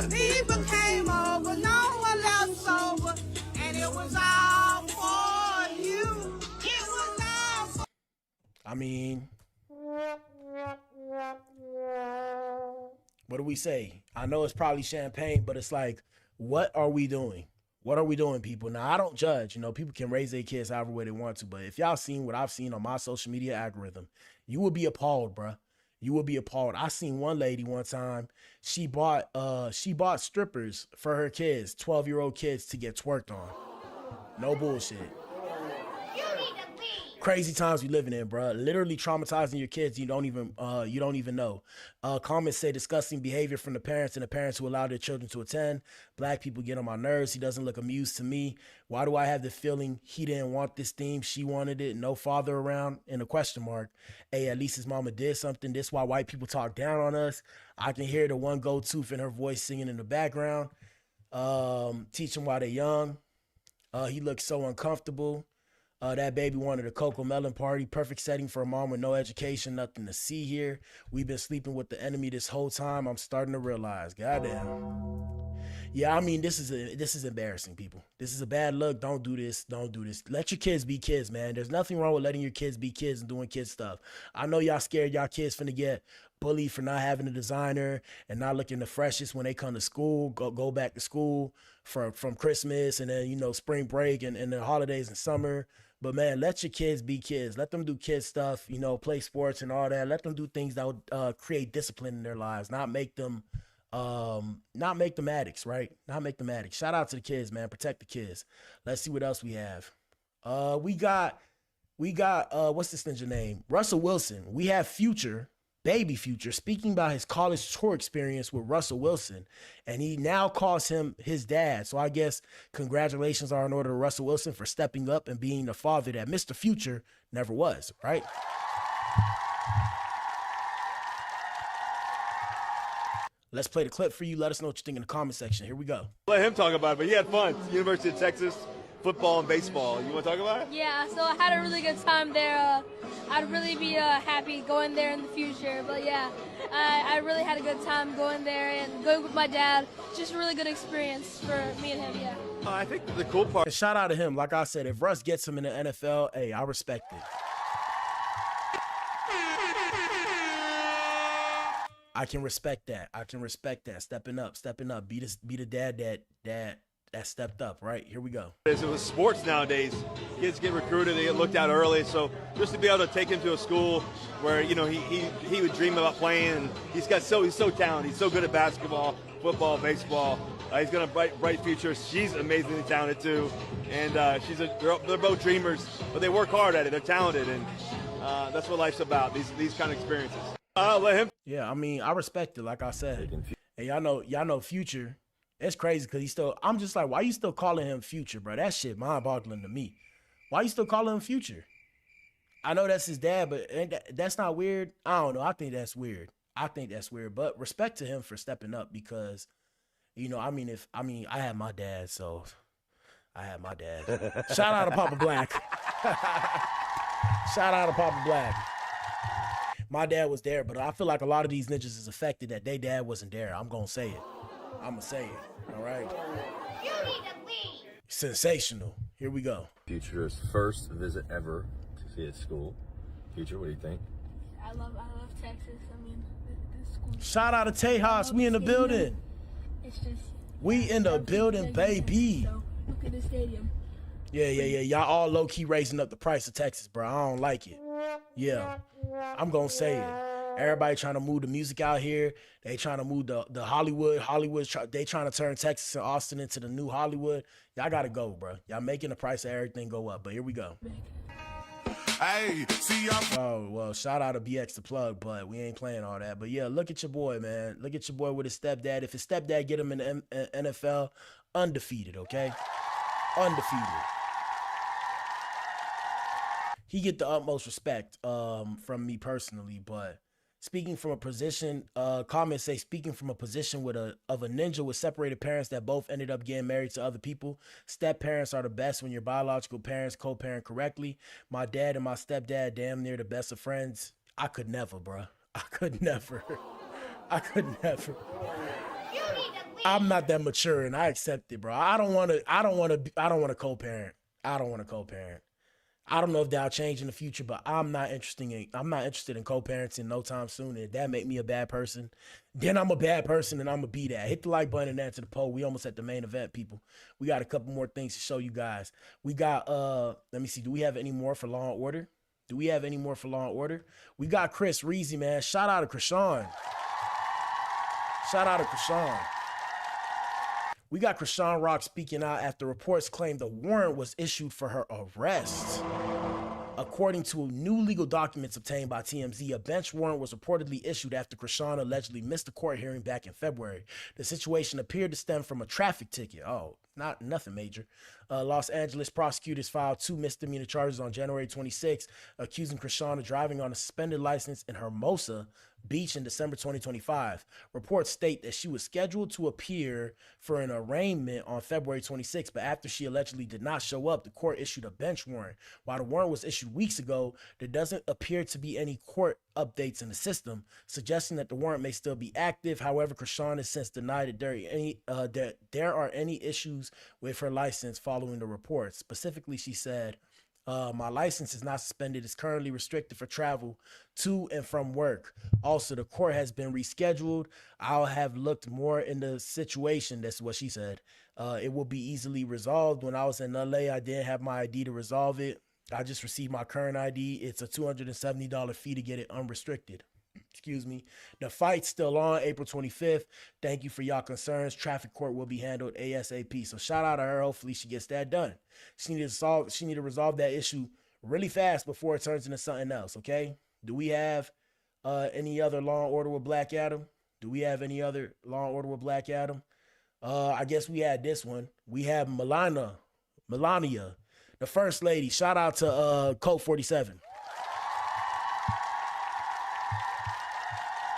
people came over, no one left sober, and it was all for you. It was all for... I mean, what do we say? I know it's probably champagne, but it's like, what are we doing? What are we doing, people? Now, I don't judge. People can raise their kids however way they want to, but if y'all seen what I've seen on my social media algorithm, you will be appalled, bruh. You will be appalled. I seen one lady one time, she bought strippers for her kids, 12-year-old kids, to get twerked on. No bullshit. Crazy times we living in, bro. Literally traumatizing your kids. You don't even know. Comments say disgusting behavior from the parents and the parents who allow their children to attend. Black people get on my nerves. He doesn't look amused to me. Why do I have the feeling he didn't want this theme? She wanted it. No father around. And a question mark. Hey, at least his mama did something. This why white people talk down on us. I can hear the one go tooth in her voice singing in the background. Teach them while they're young. He looks so uncomfortable. That baby wanted a Coco Melon party. Perfect setting for a mom with no education, nothing to see here. We've been sleeping with the enemy this whole time. I'm starting to realize. Goddamn. Yeah, I mean, this is embarrassing, people. This is a bad look. Don't do this. Don't do this. Let your kids be kids, man. There's nothing wrong with letting your kids be kids and doing kid stuff. I know y'all scared y'all kids finna get bullied for not having a designer and not looking the freshest when they come to school, go back to school from Christmas and then, spring break and the holidays and summer. But man, let your kids be kids. Let them do kid stuff, play sports and all that. Let them do things that would create discipline in their lives, not make them addicts, right? Not make them addicts. Shout out to the kids, man. Protect the kids. Let's see what else we have. We got what's this ninja name? Russell Wilson. We have Future, Baby Future, speaking about his college tour experience with Russell Wilson, and he now calls him his dad. So I guess congratulations are in order to Russell Wilson for stepping up and being the father that Mr. Future never was, right? Let's play the clip for you. Let us know what you think in the comment section. Here we go. Let him talk about it, but he had fun. University of Texas, football and baseball. You want to talk about it? Yeah, so I had a really good time there. I'd really be happy going there in the future. But yeah, I really had a good time going there and going with my dad. Just a really good experience for me and him, yeah. I think the cool part. And shout out to him. Like I said, if Russ gets him in the NFL, hey, I respect it. I can respect that. Stepping up. Be the dad that stepped up, right? Here we go. It was sports nowadays. Kids get recruited, they get looked at early. So just to be able to take him to a school where, he would dream about playing. And he's so talented. He's so good at basketball, football, baseball. He's got a bright future. She's amazingly talented too. And they're both dreamers, but they work hard at it. They're talented. And that's what life's about, these kind of experiences. Let him. Yeah, I mean, I respect it. Like I said, and y'all know Future. It's crazy because I'm just like, why you still calling him Future, bro? That shit mind-boggling to me. Why you still calling him Future? I know that's his dad, but that's not weird. I don't know. I think that's weird. But respect to him for stepping up because, I had my dad, so I had my dad. Shout out to Papa Blac. Shout out to Papa Blac. My dad was there, but I feel like a lot of these ninjas is affected that their dad wasn't there. I'm going to say it. All right? You need to leave. Sensational. Here we go. Future's first visit ever to see his school. Future, what do you think? I love Texas. I mean, this school. Shout out to Tejas. We in the building. It's just. We in the building, baby. So, look at the stadium. Yeah. Y'all all low-key raising up the price of Texas, bro. I don't like it. Yeah. I'm going to say it. Everybody trying to move the music out here. They trying to move the Hollywood. They trying to turn Texas and Austin into the new Hollywood. Y'all got to go, bro. Y'all making the price of everything go up. But here we go. Hey, see Oh, well, shout out to BX the plug, but we ain't playing all that. But yeah, look at your boy, man. Look at your boy with his stepdad. If his stepdad get him in the NFL, undefeated, okay? Undefeated. He get the utmost respect from me personally, but speaking from a position, comments say speaking from a position of a ninja with separated parents that both ended up getting married to other people. Step parents are the best when your biological parents co-parent correctly. My dad and my stepdad damn near the best of friends. I could never, bro. I could never. I'm not that mature, and I accept it, bro. I don't want to co-parent. I don't know if that'll change in the future, but I'm not interested in co-parenting no time soon. If that make me a bad person, then I'm a bad person and I'm gonna be that. Hit the like button and answer the poll. We almost at the main event, people. We got a couple more things to show you guys. We got let me see. Do we have any more for Law and Order? We got Chris Reezy, man. Shout out to Chrisean. We got Chrisean Rock speaking out after reports claim the warrant was issued for her arrest. According to new legal documents obtained by TMZ, a bench warrant was reportedly issued after Chrisean allegedly missed a court hearing back in February. The situation appeared to stem from a traffic ticket. Oh, nothing major. Los Angeles prosecutors filed 2 misdemeanor charges on January 26, accusing Chrisean of driving on a suspended license in Hermosa Beach in December 2025. Reports state that she was scheduled to appear for an arraignment on February 26, but after she allegedly did not show up, the court issued a bench warrant. While the warrant was issued weeks ago, there doesn't appear to be any court updates in the system, suggesting that the warrant may still be active. However, Chrisean has since denied that there are any issues with her license following the reports. Specifically, she said, my license is not suspended. It's currently restricted for travel to and from work. Also, the court has been rescheduled. I'll have looked more in the situation. That's what she said. It will be easily resolved. When I was in LA, I didn't have my ID to resolve it. I just received my current ID. It's a $270 fee to get it unrestricted. Excuse me. The fight's still on April 25th. Thank you for y'all concerns. Traffic court will be handled ASAP. So shout out to her. Hopefully she gets that done. She need to resolve that issue really fast before it turns into something else. Okay. Do we have any other Law and Order with Black Adam? Do we have any other Law and Order with Black Adam? I guess we had this one. We have Melania, the First Lady. Shout out to Code 47.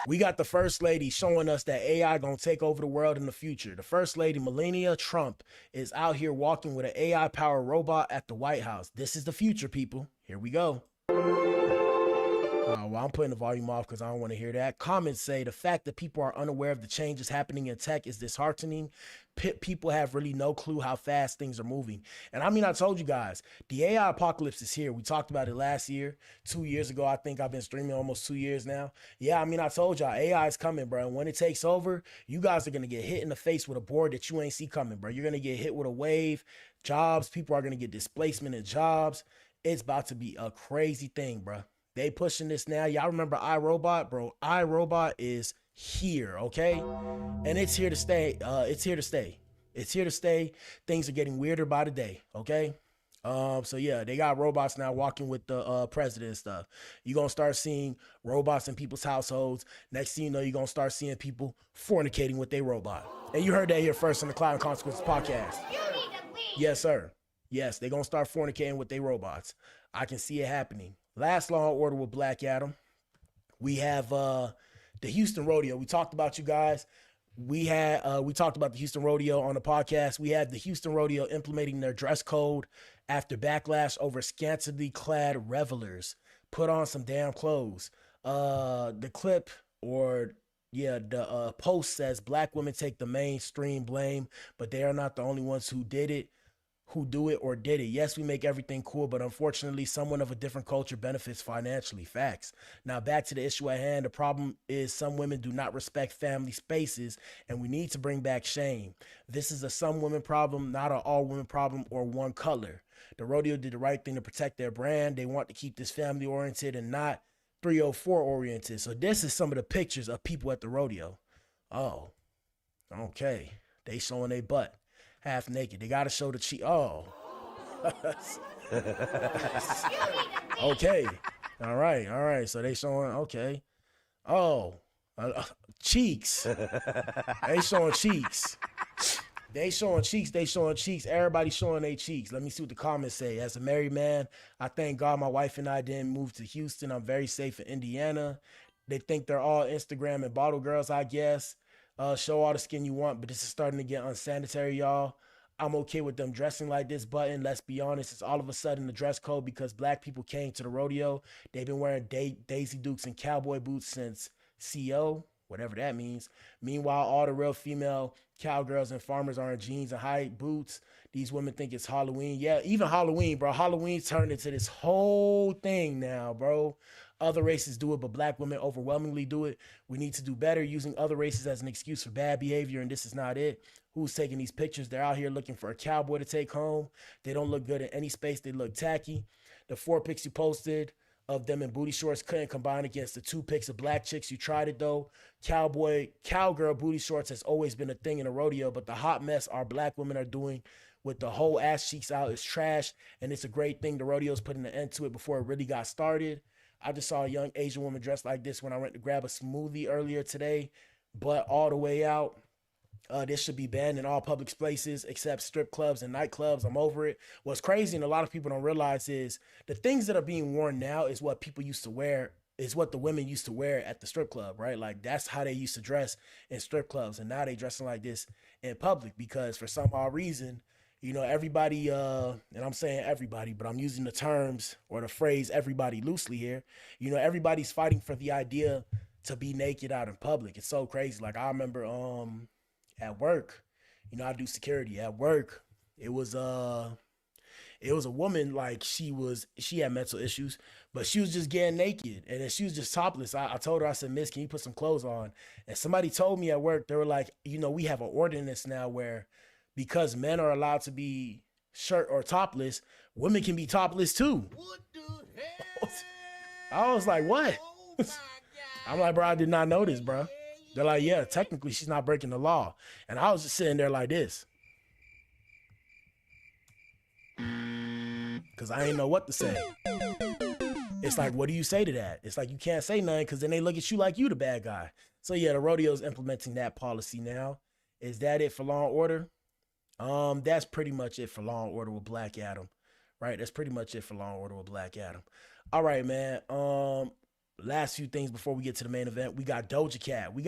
We got the First Lady showing us that AI gonna take over the world in the future. The First Lady, Melania Trump, is out here walking with an AI-powered robot at the White House. This is the future, people. Here we go. Well, I'm putting the volume off because I don't want to hear that. Comments say the fact that people are unaware of the changes happening in tech is disheartening. People have really no clue how fast things are moving. And I mean, I told you guys, the AI apocalypse is here. We talked about it last year, 2 years ago. I think I've been streaming almost 2 years now. Yeah, I mean, I told y'all, AI is coming, bro. And when it takes over, you guys are going to get hit in the face with a board that you ain't see coming, bro. You're going to get hit with a wave. Jobs, people are going to get displacement in jobs. It's about to be a crazy thing, bro. They pushing this now. Y'all remember iRobot, bro? iRobot is here, okay? And it's here to stay. It's here to stay. It's here to stay. Things are getting weirder by the day, okay? So yeah, they got robots now walking with the president and stuff. You're going to start seeing robots in people's households. Next thing you know, you're going to start seeing people fornicating with their robot. And you heard that here first on the Clout Consequences Podcast. Yes, sir. Yes, they're going to start fornicating with their robots. I can see it happening. Last Law and Order with Black Adam. We have the Houston Rodeo. We talked about you guys. We talked about the Houston Rodeo on the podcast. We had the Houston Rodeo implementing their dress code after backlash over scantily clad revelers. Put on some damn clothes. The clip the post says Black women take the mainstream blame, but they are not the only ones who do it or did it. Yes, we make everything cool, but unfortunately, someone of a different culture benefits financially. Facts. Now, back to the issue at hand. The problem is some women do not respect family spaces, and we need to bring back shame. This is a some women problem, not an all women problem or one color. The rodeo did the right thing to protect their brand. They want to keep this family oriented and not 304 oriented. So this is some of the pictures of people at the rodeo. Oh, okay. They showing their butt. Half naked. They got to show the cheek. Oh. Okay. All right. So they showing, okay. Oh. Cheeks. They showing cheeks. They showing cheeks. Everybody showing their cheeks. Let me see what the comments say. As a married man, I thank God my wife and I didn't move to Houston. I'm very safe in Indiana. They think they're all Instagram and bottle girls, I guess. Show all the skin you want, but this is starting to get unsanitary, y'all. I'm okay with them dressing like this, button. Let's be honest, it's all of a sudden the dress code because Black people came to the rodeo. They've been wearing Daisy Dukes and cowboy boots since CO, whatever that means. Meanwhile, all the real female cowgirls and farmers are in jeans and high boots. These women think it's Halloween. Yeah, even Halloween, bro. Halloween turned into this whole thing now, bro. Other races do it, but Black women overwhelmingly do it. We need to do better using other races as an excuse for bad behavior, and this is not it. Who's taking these pictures? They're out here looking for a cowboy to take home. They don't look good in any space. They look tacky. The 4 pics you posted of them in booty shorts couldn't combine against the 2 pics of Black chicks. You tried it, though. Cowgirl booty shorts has always been a thing in a rodeo, but the hot mess our Black women are doing with the whole ass cheeks out is trash, and it's a great thing the rodeo's putting an end to it before it really got started. I just saw a young Asian woman dressed like this when I went to grab a smoothie earlier today, but all the way out. This should be banned in all public places except strip clubs and nightclubs. I'm over it. What's crazy and a lot of people don't realize is the things that are being worn now is what people used to wear, is what the women used to wear at the strip club, right? Like that's how they used to dress in strip clubs. And now they dressing like this in public because for some odd reason, you know, everybody, and I'm saying everybody, but I'm using the terms or the phrase everybody loosely here. You know, everybody's fighting for the idea to be naked out in public. It's so crazy. Like I remember, at work, you know, I do security at work. It was a woman, like she had mental issues, but she was just getting naked and then she was just topless. I told her, I said, "Miss, can you put some clothes on?" And somebody told me at work, they were like, you know, we have an ordinance now where because men are allowed to be shirt or topless, women can be topless too. What the hell? I was like, what? I'm like, bro, I did not know this, bro. They're like, yeah, technically she's not breaking the law. And I was just sitting there like this. Because I ain't know what to say. It's like, what do you say to that? It's like, you can't say nothing because then they look at you like you the bad guy. So yeah, the rodeo's implementing that policy now. Is that it for Law and Order? That's pretty much it for Law and Order with Black Adam. Right? That's pretty much it for Law and Order with Black Adam. All right, man. Last few things before we get to the main event. We got Doja Cat. We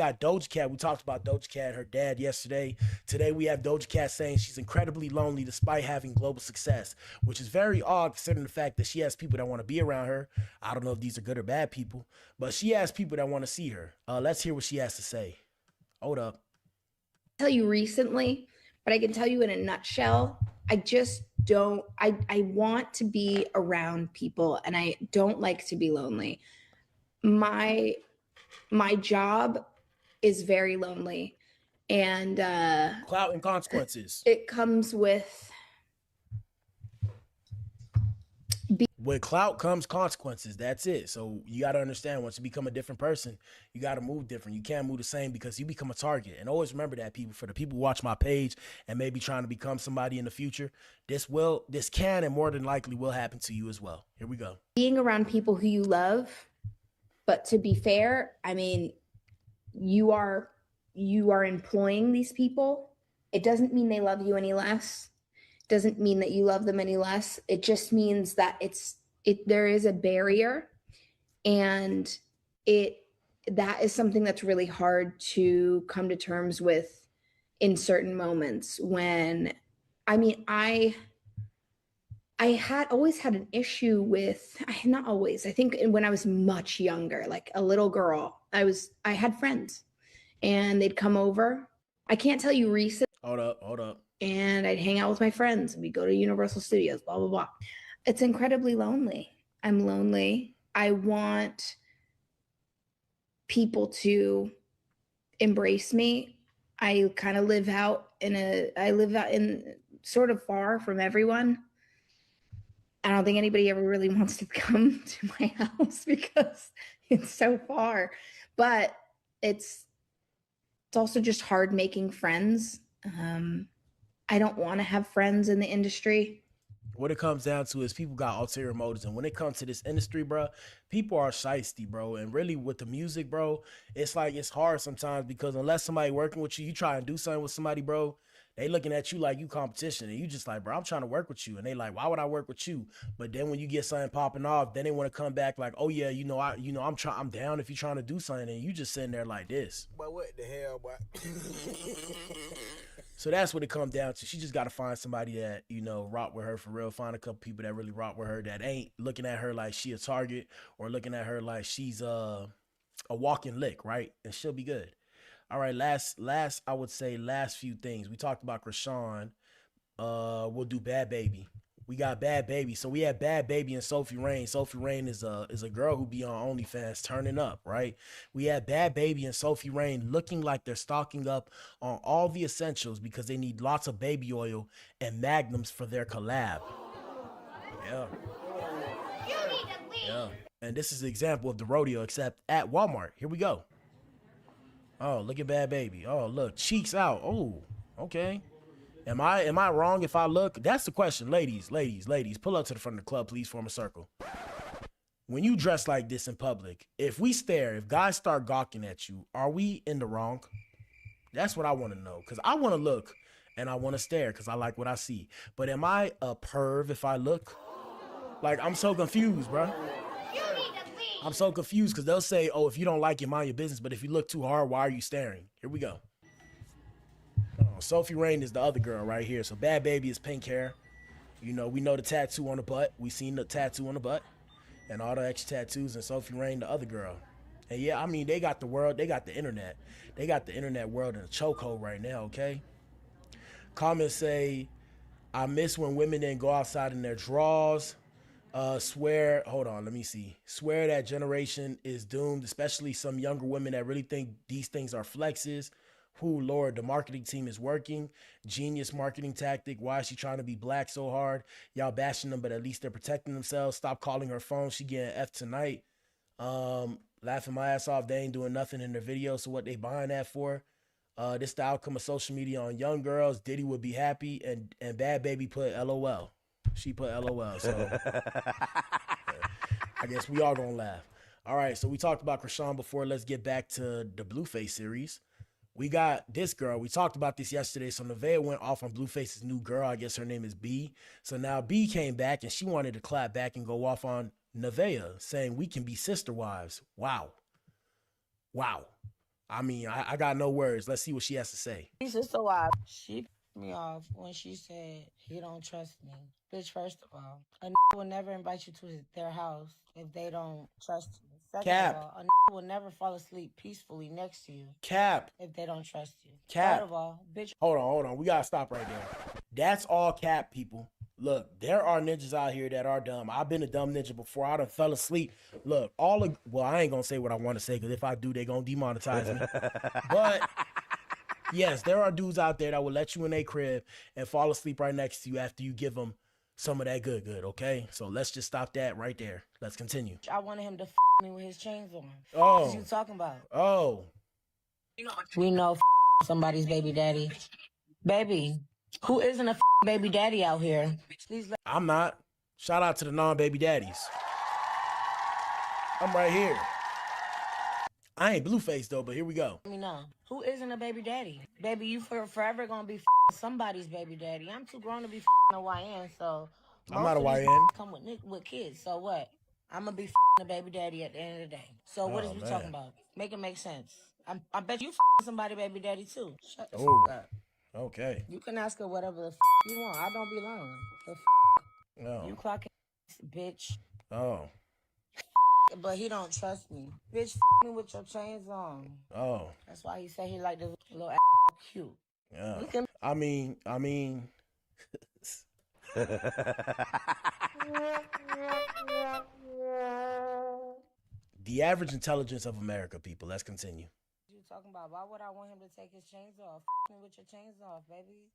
talked about Doja Cat and her dad yesterday. Today we have Doja Cat saying she's incredibly lonely despite having global success, which is very odd considering the fact that she has people that want to be around her. I don't know if these are good or bad people, but she has people that want to see her. Let's hear what she has to say. Hold up. Tell you recently, but I can tell you in a nutshell, I just don't, I want to be around people and I don't like to be lonely. My job is very lonely and Clout and consequences. It comes with clout comes consequences. That's it. So you got to understand, once you become a different person, you got to move different. You can't move the same because you become a target. And always remember that, people. For the people who watch my page and maybe trying to become somebody in the future, this can and more than likely will happen to you as well. Here we go. Being around people who you love. But to be fair, I mean, you are employing these people. It doesn't mean they love you any less. It doesn't mean that you love them any less. It just means that there is a barrier, and that is something that's really hard to come to terms with in certain moments. When, I mean, I had always had an issue with, not always, I think when I was much younger, like a little girl, I had friends and they'd come over. I can't tell you recent. Hold up. And I'd hang out with my friends. We'd go to Universal Studios, blah, blah, blah. It's incredibly lonely. I'm lonely. I want people to embrace me. I live out in sort of far from everyone. I don't think anybody ever really wants to come to my house because it's so far, but it's also just hard making friends. I don't want to have friends in the industry. What it comes down to is people got ulterior motives. And when it comes to this industry, bro, people are shiesty, bro. And really with the music, bro, it's like, it's hard sometimes because unless somebody working with you, you try and do something with somebody, bro, they looking at you like you competition, and you just like, bro, I'm trying to work with you. And they like, why would I work with you? But then when you get something popping off, then they want to come back like, oh yeah, I'm down if you're trying to do something, and you just sitting there like this. But what the hell, boy? So that's what it comes down to. She just got to find somebody that, rock with her for real. Find a couple people that really rock with her, that ain't looking at her like she a target or looking at her like she's a walking lick, right? And she'll be good. All right, last I would say last few things. We talked about Chrisean. We'll do Bad Baby. We got Bad Baby. So we had Bad Baby and Sophie Rain. Sophie Rain is a girl who be on OnlyFans turning up, right? We had Bad Baby and Sophie Rain looking like they're stocking up on all the essentials because they need lots of baby oil and magnums for their collab. Yeah. Yeah. And this is an example of the rodeo, except at Walmart. Here we go. Oh, look at Bad Baby. Oh, look, cheeks out. Oh, okay. Am I wrong if I look? That's the question. Ladies, pull up to the front of the club, please form a circle. When you dress like this in public, if guys start gawking at you, are we in the wrong? That's what I want to know, because I want to look and I want to stare because I like what I see. But am I a perv if I look? Like, I'm so confused, bro. I'm so confused because they'll say, oh, if you don't like it, mind your business. But if you look too hard, why are you staring? Here we go. Oh, Sophie Rain is the other girl right here. So Bad Baby is pink hair. You know, we know the tattoo on the butt. We seen the tattoo on the butt and all the extra tattoos. And Sophie Rain, the other girl. And yeah, I mean, they got the world. They got the internet. They got the internet world in a chokehold right now, okay? Comments say, I miss when women didn't go outside in their drawers. Hold on, let me see. Swear that generation is doomed, especially some younger women that really think these things are flexes. Lord, the marketing team is working. Genius marketing tactic. Why is she trying to be black so hard? Y'all bashing them, but at least they're protecting themselves. Stop calling her phone. She getting F tonight. Laughing my ass off. They ain't doing nothing in their video, so what they buying that for? This the outcome of social media on young girls. Diddy would be happy, and Bad Baby put LOL. She put LOL, so I guess we all gonna laugh. All right, so we talked about Chrisean before. Let's get back to the Blueface series. We got this girl. We talked about this yesterday. So Nevaeh went off on Blueface's new girl. I guess her name is B. So now B came back, and she wanted to clap back and go off on Nevaeh, saying we can be sister wives. Wow. I mean, I got no words. Let's see what she has to say. Sister wife. She pissed me off when she said he don't trust me. Bitch, first of all, a will never invite you to their house if they don't trust you. Second Cap. of all, a will never fall asleep peacefully next to you. Cap. If they don't trust you. Cap. Third of all, bitch. Hold on. We gotta stop right there. That's all cap, people. Look, there are ninjas out here that are dumb. I've been a dumb ninja before. I done fell asleep. Look, well, I ain't gonna say what I want to say, because if I do, they gonna demonetize me. But yes, there are dudes out there that will let you in their crib and fall asleep right next to you after you give them some of that good, okay? So let's just stop that right there. Let's continue. I wanted him to me with his chains on. Oh. What you talking about? Oh. We know somebody's baby daddy. Baby, who isn't a baby daddy out here? Please I'm not. Shout out to the non-baby daddies. I'm right here. I ain't Blueface though, but here we go. Let me know. Who isn't a baby daddy? Baby, you forever gonna be somebody's baby daddy. I'm too grown to be a YN, so I'm not a YN. Come with kids, so what? I'm gonna be a baby daddy at the end of the day. So what is we talking about? Make it make sense. I bet you somebody baby daddy too. Shut the up. Okay. You can ask her whatever the you want. I don't belong. No. You clocking, bitch. Oh. But he don't trust me. Bitch, me with your chains on. Oh. That's why he said he like the little cute. Yeah. I mean. The average intelligence of America, people. Let's continue. You talking about? Why would I want him to take his chains off? Me with your chains off, baby.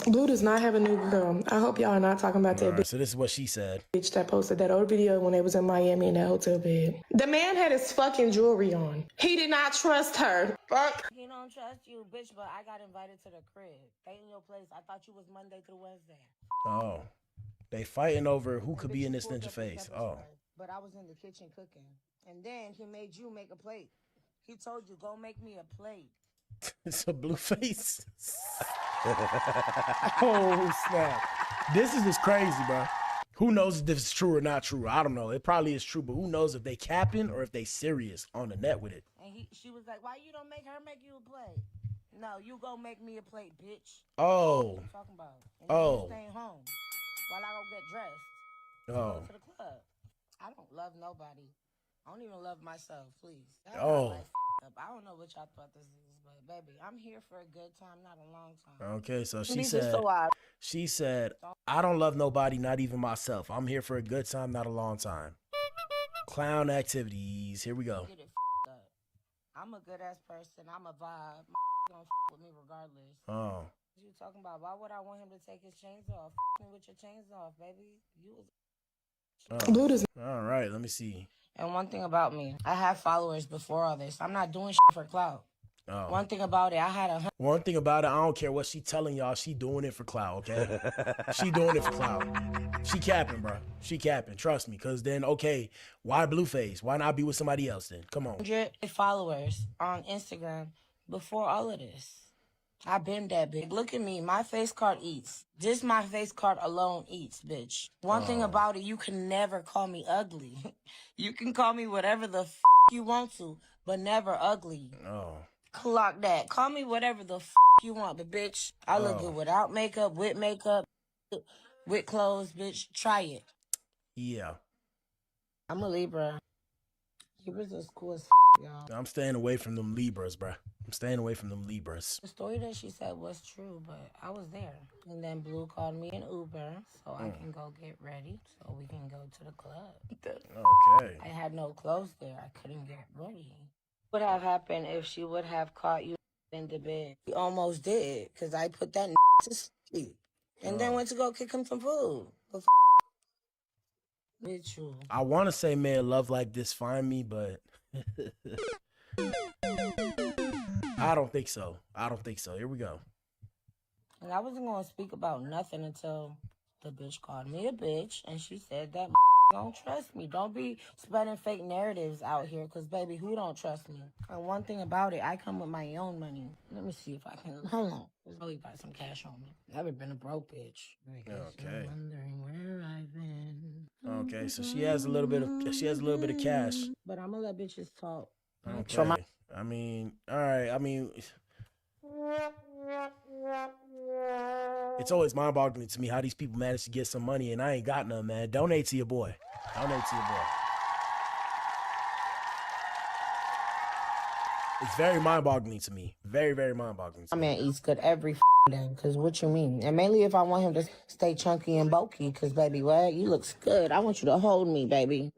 Blue does not have a new girl. I hope y'all are not talking about that bitch. So this is what she said. Bitch that posted that old video when they was in Miami in that hotel bed. The man had his fucking jewelry on. He did not trust her. Fuck. He don't trust you, bitch, but I got invited to the crib. Stay in your place. I thought you was Monday through Wednesday. Oh. They fighting over who could be in this ninja face. Oh. But I was in the kitchen cooking. And then he made you make a plate. He told you, go make me a plate. It's a Blueface. Oh, snap. This is just crazy, bro. Who knows if this is true or not true? I don't know. It probably is true, but who knows if they capping or if they serious on the net with it. And she was like, why you don't make her make you a plate? No, you go make me a plate, bitch. Oh. What you talking about? And Oh. you staying home while I go get dressed. Oh. Go to the club. I don't love nobody. I don't even love myself, please. Oh. I don't know what y'all thought this is, but baby, I'm here for a good time, not a long time. Okay, so she These said, I don't love nobody, not even myself. I'm here for a good time, not a long time. Clown activities. Here we go. Get it up. I'm a good ass person. I'm a vibe. Gonna with me regardless. Oh. What you talking about? Why would I want him to take his chains off? Me with your chains off, baby. You was. All right, let me see. And one thing about me, I have followers before all this. I'm not doing shit for clout. One thing about it, I had a One thing about it, I don't care what she telling y'all. She doing it for clout, okay? She doing it for clout. She capping, bro. She capping. Trust me. Because then, okay, why Blueface? Why not be with somebody else then? Come on. 100 followers on Instagram before all of this. I've been that bitch. Look at me. My face card eats. Just my face card alone eats, bitch. One thing about it, you can never call me ugly. You can call me whatever the you want to, but never ugly. Oh. Clock that. Call me whatever the you want, but bitch, I look good without makeup, with clothes, bitch. Try it. Yeah. I'm a Libra. Libras is cool as y'all. I'm staying away from them Libras, bruh. I'm staying away from them Libras. The story that she said was true, but I was there. And then Blue called me an Uber, so I can go get ready, so we can go to the club. Okay. I had no clothes there. I couldn't get ready. What would have happened if she would have caught you in the bed? She almost did, because I put that to sleep. And then went to go kick him some food. With you. I want to say, man, love like this find me, but I don't think so. I don't think so. Here we go. And I wasn't going to speak about nothing until the bitch called me a bitch, and she said that don't trust me. Don't be spreading fake narratives out here, because, baby, who don't trust me? And one thing about it, I come with my own money. Let me see if I can. Hold on. There's really got some cash on me. Never been a broke bitch. Okay. Wondering where I've been. Okay, so she has a little bit of cash. But I'm gonna let bitches talk. Okay. I mean, all right. I mean, it's always mind-boggling to me how these people manage to get some money and I ain't got none, man. Donate to your boy. Donate to your boy. It's very mind-boggling to me. Very, very mind-boggling to My me. man eats good every day, because what you mean? And mainly if I want him to stay chunky and bulky, because, baby, what? You looks good. I want you to hold me, baby.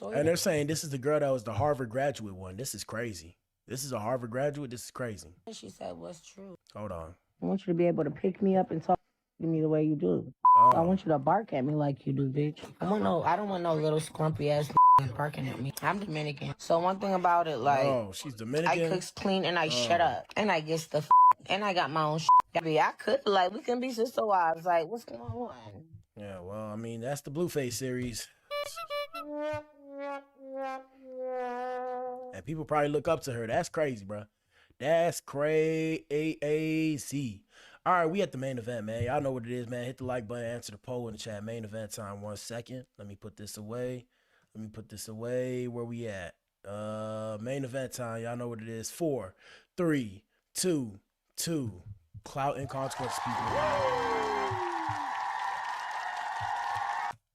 And they're saying this is the girl that was the Harvard graduate one. This is crazy. This is a Harvard graduate. This is crazy. She said what's true. Hold on. I want you to be able to pick me up and talk to me the way you do. Oh. I want you to bark at me like you do, bitch. I don't want no little scrumpy ass barking at me. I'm Dominican. So one thing about it, like, oh, she's Dominican. I cook clean and I shut up. And I get stuff and I got my own I could, like, we can be sister wives. Like, what's going on? Yeah, well, I mean, that's the Blueface series. And people probably look up to her. That's crazy, bro. That's crazy. All right, we at the main event, man. Y'all know what it is, man. Hit the like button, answer the poll in the chat. Main event time, 1 second. Let me put this away. Where we at? Main event time. Y'all know what it is. 4, 3, 2, 2. Clout and Consequences, people.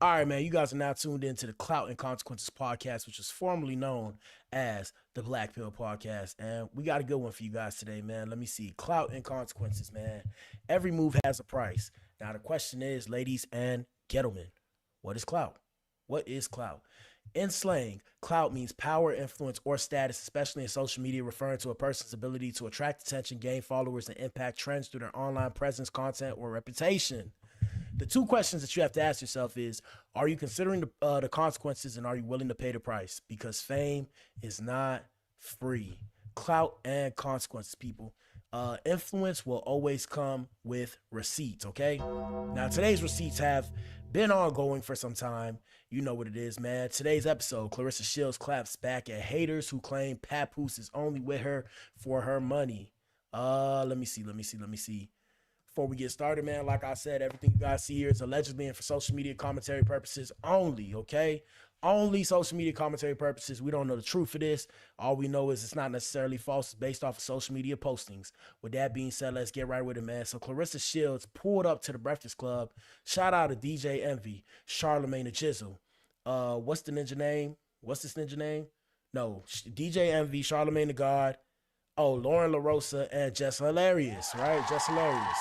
All right, man, you guys are now tuned into the Clout and Consequences Podcast, which was formerly known as the Black Pill Podcast. And we got a good one for you guys today, man. Let me see. Clout and Consequences, man. Every move has a price. Now, the question is, ladies and gentlemen, what is clout? What is clout? In slang, clout means power, influence, or status, especially in social media, referring to a person's ability to attract attention, gain followers, and impact trends through their online presence, content, or reputation. The two questions that you have to ask yourself is, are you considering the consequences, and are you willing to pay the price? Because fame is not free. Clout and consequences, people. Influence will always come with receipts, okay? Now, today's receipts have been ongoing for some time. You know what it is, man. Today's episode, Claressa Shields claps back at haters who claim Papoose is only with her for her money. Let me see. Before we get started, man, like I said, everything you guys see here is allegedly and for social media commentary purposes only, okay? Only social media commentary purposes. We don't know the truth of this. All we know is it's not necessarily false. It's based off of social media postings. With that being said, let's get right with it, man. So Claressa Shields pulled up to the Breakfast Club. Shout out to DJ Envy, Charlamagne the Jizzle. What's the ninja name? What's this ninja name? No, DJ Envy, Charlamagne the God. Oh, Lauren LaRosa and Just Hilarious, right? Just Hilarious.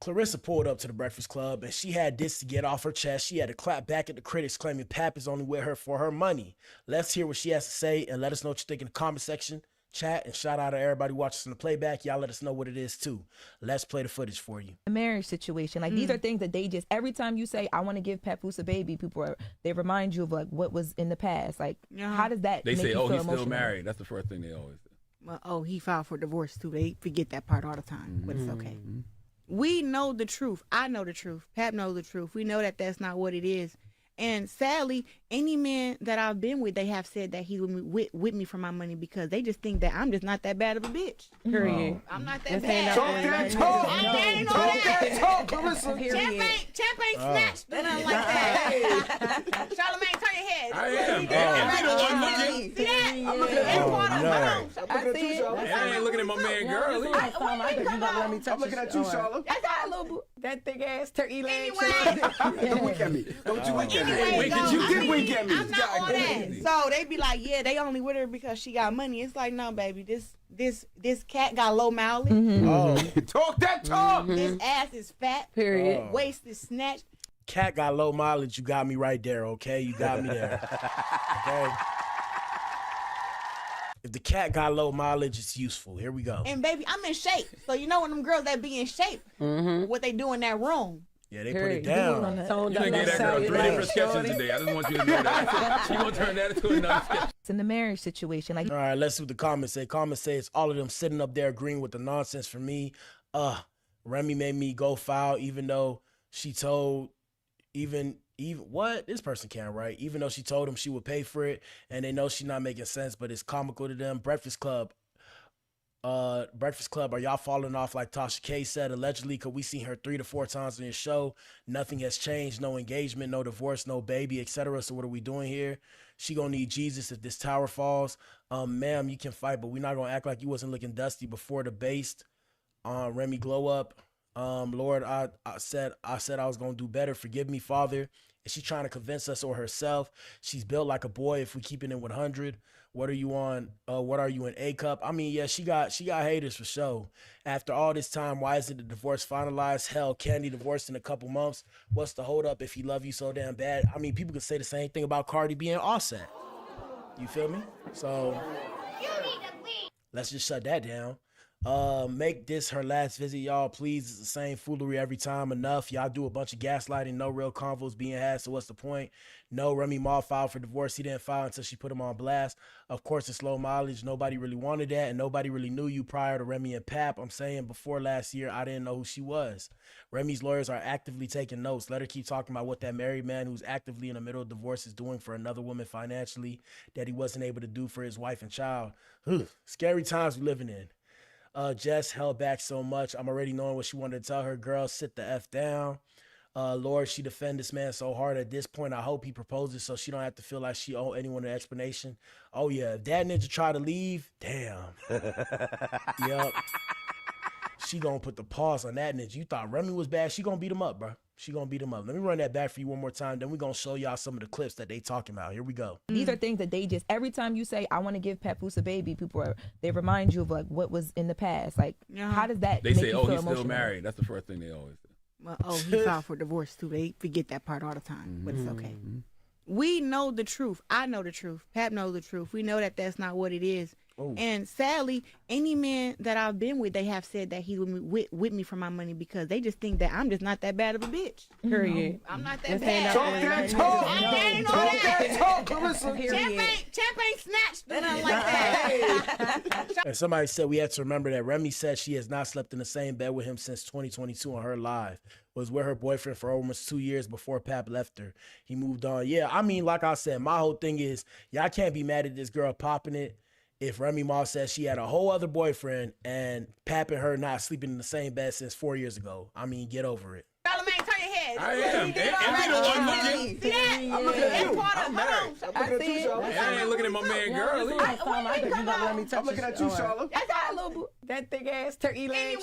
Clarissa pulled up to the Breakfast Club, and she had this to get off her chest. She had to clap back at the critics claiming Pap is only with her for her money. Let's hear what she has to say, and let us know what you think in the comment section. chat and shout out to everybody watching us in the playback. Y'all let us know what it is too. Let's play the footage for you. A marriage situation. Like these are things that they just, every time you say, I want to give Papoose a baby, they remind you of like what was in the past. Like, how does that They make say, you oh, feel he's emotional? still married. That's the first thing they always say. Well, oh, he filed for divorce too. They forget that part all the time, but it's okay. We know the truth. I know the truth. Pap knows the truth. We know that that's not what it is. And sadly, any man that I've been with, they have said that he with me for my money because they just think that I'm just not that bad of a bitch. Period. I'm not that bad. Talk that talk, Clarissa. Champ ain't snatched. Nothing like that. Charlamagne, turn your head. I am. See that? I'm looking at you. I ain't looking at my man girl. I'm looking at you, Charlotte. That's our little that thick ass turkey leg. Don't wink at me. Don't you wink at me. You did wink at me. I'm not on that. So they be like, yeah, they only with her because she got money. It's like, no, baby, this cat got low mileage. Talk that talk. This ass is fat. Period. Waist is snatched. Cat got low mileage. You got me right there, okay? You got me there. Okay? If the cat got low mileage, it's useful. Here we go. And baby, I'm in shape. So you know when them girls that be in shape, what they do in that room. Yeah, they put it down. You didn't get that girl 3 different sketches today. I just want you to know that. She gonna turn that into another sketch. It's in the marriage situation. Like, all right, let's see what the comments say. Comments say it's all of them sitting up there agreeing with the nonsense for me. Remy made me go foul even though she told even what? This person can't write. Even though she told him she would pay for it and they know she's not making sense, but it's comical to them. Breakfast Club, are y'all falling off like Tasha K said? Allegedly, cause we seen her 3 to 4 times in your show. Nothing has changed. No engagement, no divorce, no baby, etc. So what are we doing here? She gonna need Jesus if this tower falls. Ma'am, you can fight, but we're not gonna act like you wasn't looking dusty before the based. Remy, glow up. Lord, I said I was gonna do better. Forgive me, Father. Is she trying to convince us or herself? She's built like a boy. If we keep it in 100, what are you on? What are you in A cup? I mean, yeah, she got haters for sure. After all this time, why isn't the divorce finalized? Hell, Candy divorced in a couple months. What's the hold up if he love you so damn bad? I mean, people could say the same thing about Cardi being Offset. You feel me? So let's just shut that down. Make this her last visit, y'all. Please. It's the same foolery every time. Enough. Y'all do a bunch of gaslighting. No real convos being had. So what's the point? No, Remy Ma filed for divorce. He didn't file until she put him on blast. Of course, it's low mileage. Nobody really wanted that, and nobody really knew you prior to Remy and Pap. I'm saying before last year, I didn't know who she was. Remy's lawyers are actively taking notes. Let her keep talking about what that married man who's actively in the middle of divorce is doing for another woman financially that he wasn't able to do for his wife and child. Scary times we living in. Jess held back so much. I'm already knowing what she wanted to tell her. Girl, sit the F down. Lord, she defend this man so hard at this point. I hope he proposes so she don't have to feel like she owe anyone an explanation. Oh, yeah. If that ninja try to leave, damn. Yep. She gonna put the pause on that ninja. You thought Remy was bad. She gonna beat him up, bro. She gonna beat him up. Let me run that back for you one more time. Then we gonna show y'all some of the clips that they talking about. Here we go. These are things that they just, every time you say, I want to give Papoose a baby, they remind you of like what was in the past. Like, how does that They make say, you oh, feel he's still emotional? married. That's the first thing they always say. Well, oh, he filed for divorce too. They forget that part all the time, but it's okay. We know the truth. I know the truth. Pap knows the truth. We know that that's not what it is. And sadly, any man that I've been with, they have said that he with me for my money because they just think that I'm just not that bad of a bitch. Period. I'm not that bad. Talk that talk, Clarissa. Champ ain't snatched. Nothing like that. And somebody said we have to remember that Remy said she has not slept in the same bed with him since 2022 on her live. Was with her boyfriend for almost 2 years before Pap left her. He moved on. Yeah, I mean, like I said, my whole thing is y'all can't be mad at this girl popping it. If Remy Ma says she had a whole other boyfriend and Pap and her not sleeping in the same bed since 4 years ago, I mean, get over it. Charlamagne, turn your head. I am. And be the one looking. See that? I'm looking at you. I'm married. I'm looking at you, Charlotte. I ain't looking at my man girl. I'm looking at you, Charlotte. That's our little that thick ass turkey leg.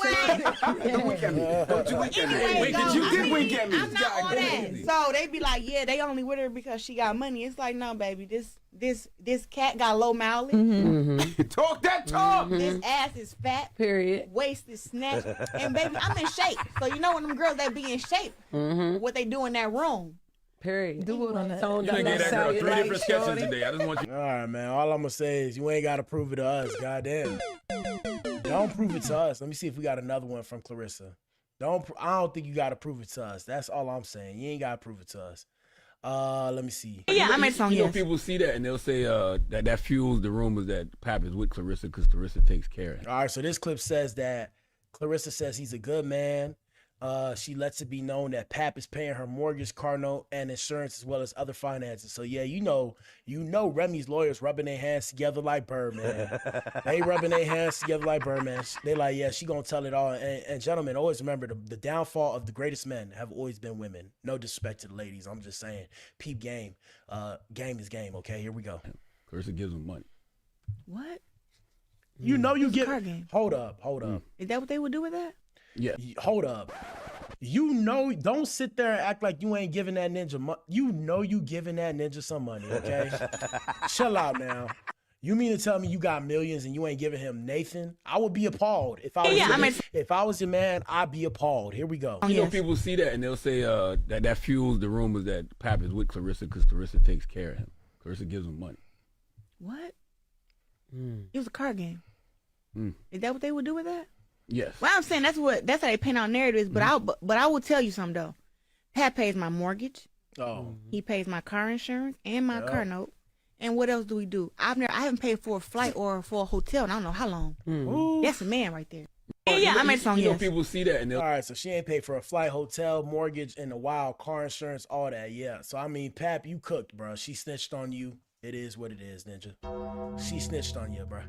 Don't wink at me. Don't you wink at me. You did wink at me. I'm not on that. So they be like, yeah, they only with her because she got money. It's like, no, baby, this cat got low mileage. Talk that talk. This ass is fat. Period. Waist is snatched. And baby, I'm in shape. So you know when them girls that be in shape, what they do in that room. Period. Do it on that. You done gave that girl 3 different sketches today. I just want you. All right, man. All I'm gonna say is you ain't gotta prove it to us. Goddamn. Don't prove it to us. Let me see if we got another one from Clarissa. I don't think you gotta prove it to us. That's all I'm saying. You ain't gotta prove it to us. Let me see. Yeah, I made a song. You know, people see that and they'll say that fuels the rumors that Pap is with Clarissa because Clarissa takes care of him. All right, so this clip says that Clarissa says he's a good man. She lets it be known that Pap is paying her mortgage, car note, and insurance as well as other finances. So yeah, you know Remy's lawyers rubbing their hands together like Birdman. They rubbing their hands together like Birdman. They like, yeah, she gonna tell it all. And gentlemen, always remember the downfall of the greatest men have always been women. No disrespect to the ladies. I'm just saying, peep game. Game is game. Okay, here we go. Clarissa gives him money. What? You know you get. Hold up. Is that what they would do with that? Yeah. Hold up. You know, don't sit there and act like you ain't giving that ninja money. You know you giving that ninja some money, okay? Chill out now. You mean to tell me you got millions and you ain't giving him Nathan? I would be appalled. If I was your man, I'd be appalled. Here we go. You know, people see that and they'll say that fuels the rumors that Pap is with Clarissa because Clarissa takes care of him. Clarissa gives him money. What? It was a card game. Is that what they would do with that? Yes. Well, I'm saying that's how they paint out narratives. But I will tell you something though. Pat pays my mortgage. Oh. He pays my car insurance and my car note. And what else do we do? I haven't paid for a flight or for a hotel in I don't know how long. That's a man right there. Yeah, I made a song. You know, people see that and they'll. All right, so she ain't paid for a flight, hotel, mortgage, and a wild car insurance, all that. Yeah. So I mean, Pap, you cooked, bro. She snitched on you. It is what it is, Ninja. She snitched on you, bro.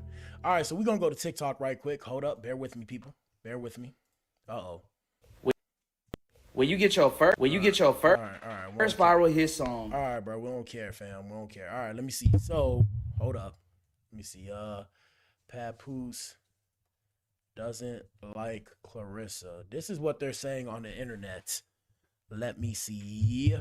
All right, so we're going to go to TikTok right quick. Hold up. Bear with me, people. Bear with me. Uh-oh. When you get your first first viral hit song. All right, bro. We don't care, fam. We don't care. All right, let me see. So, hold up. Let me see. Papoose doesn't like Clarissa. This is what they're saying on the internet. Let me see.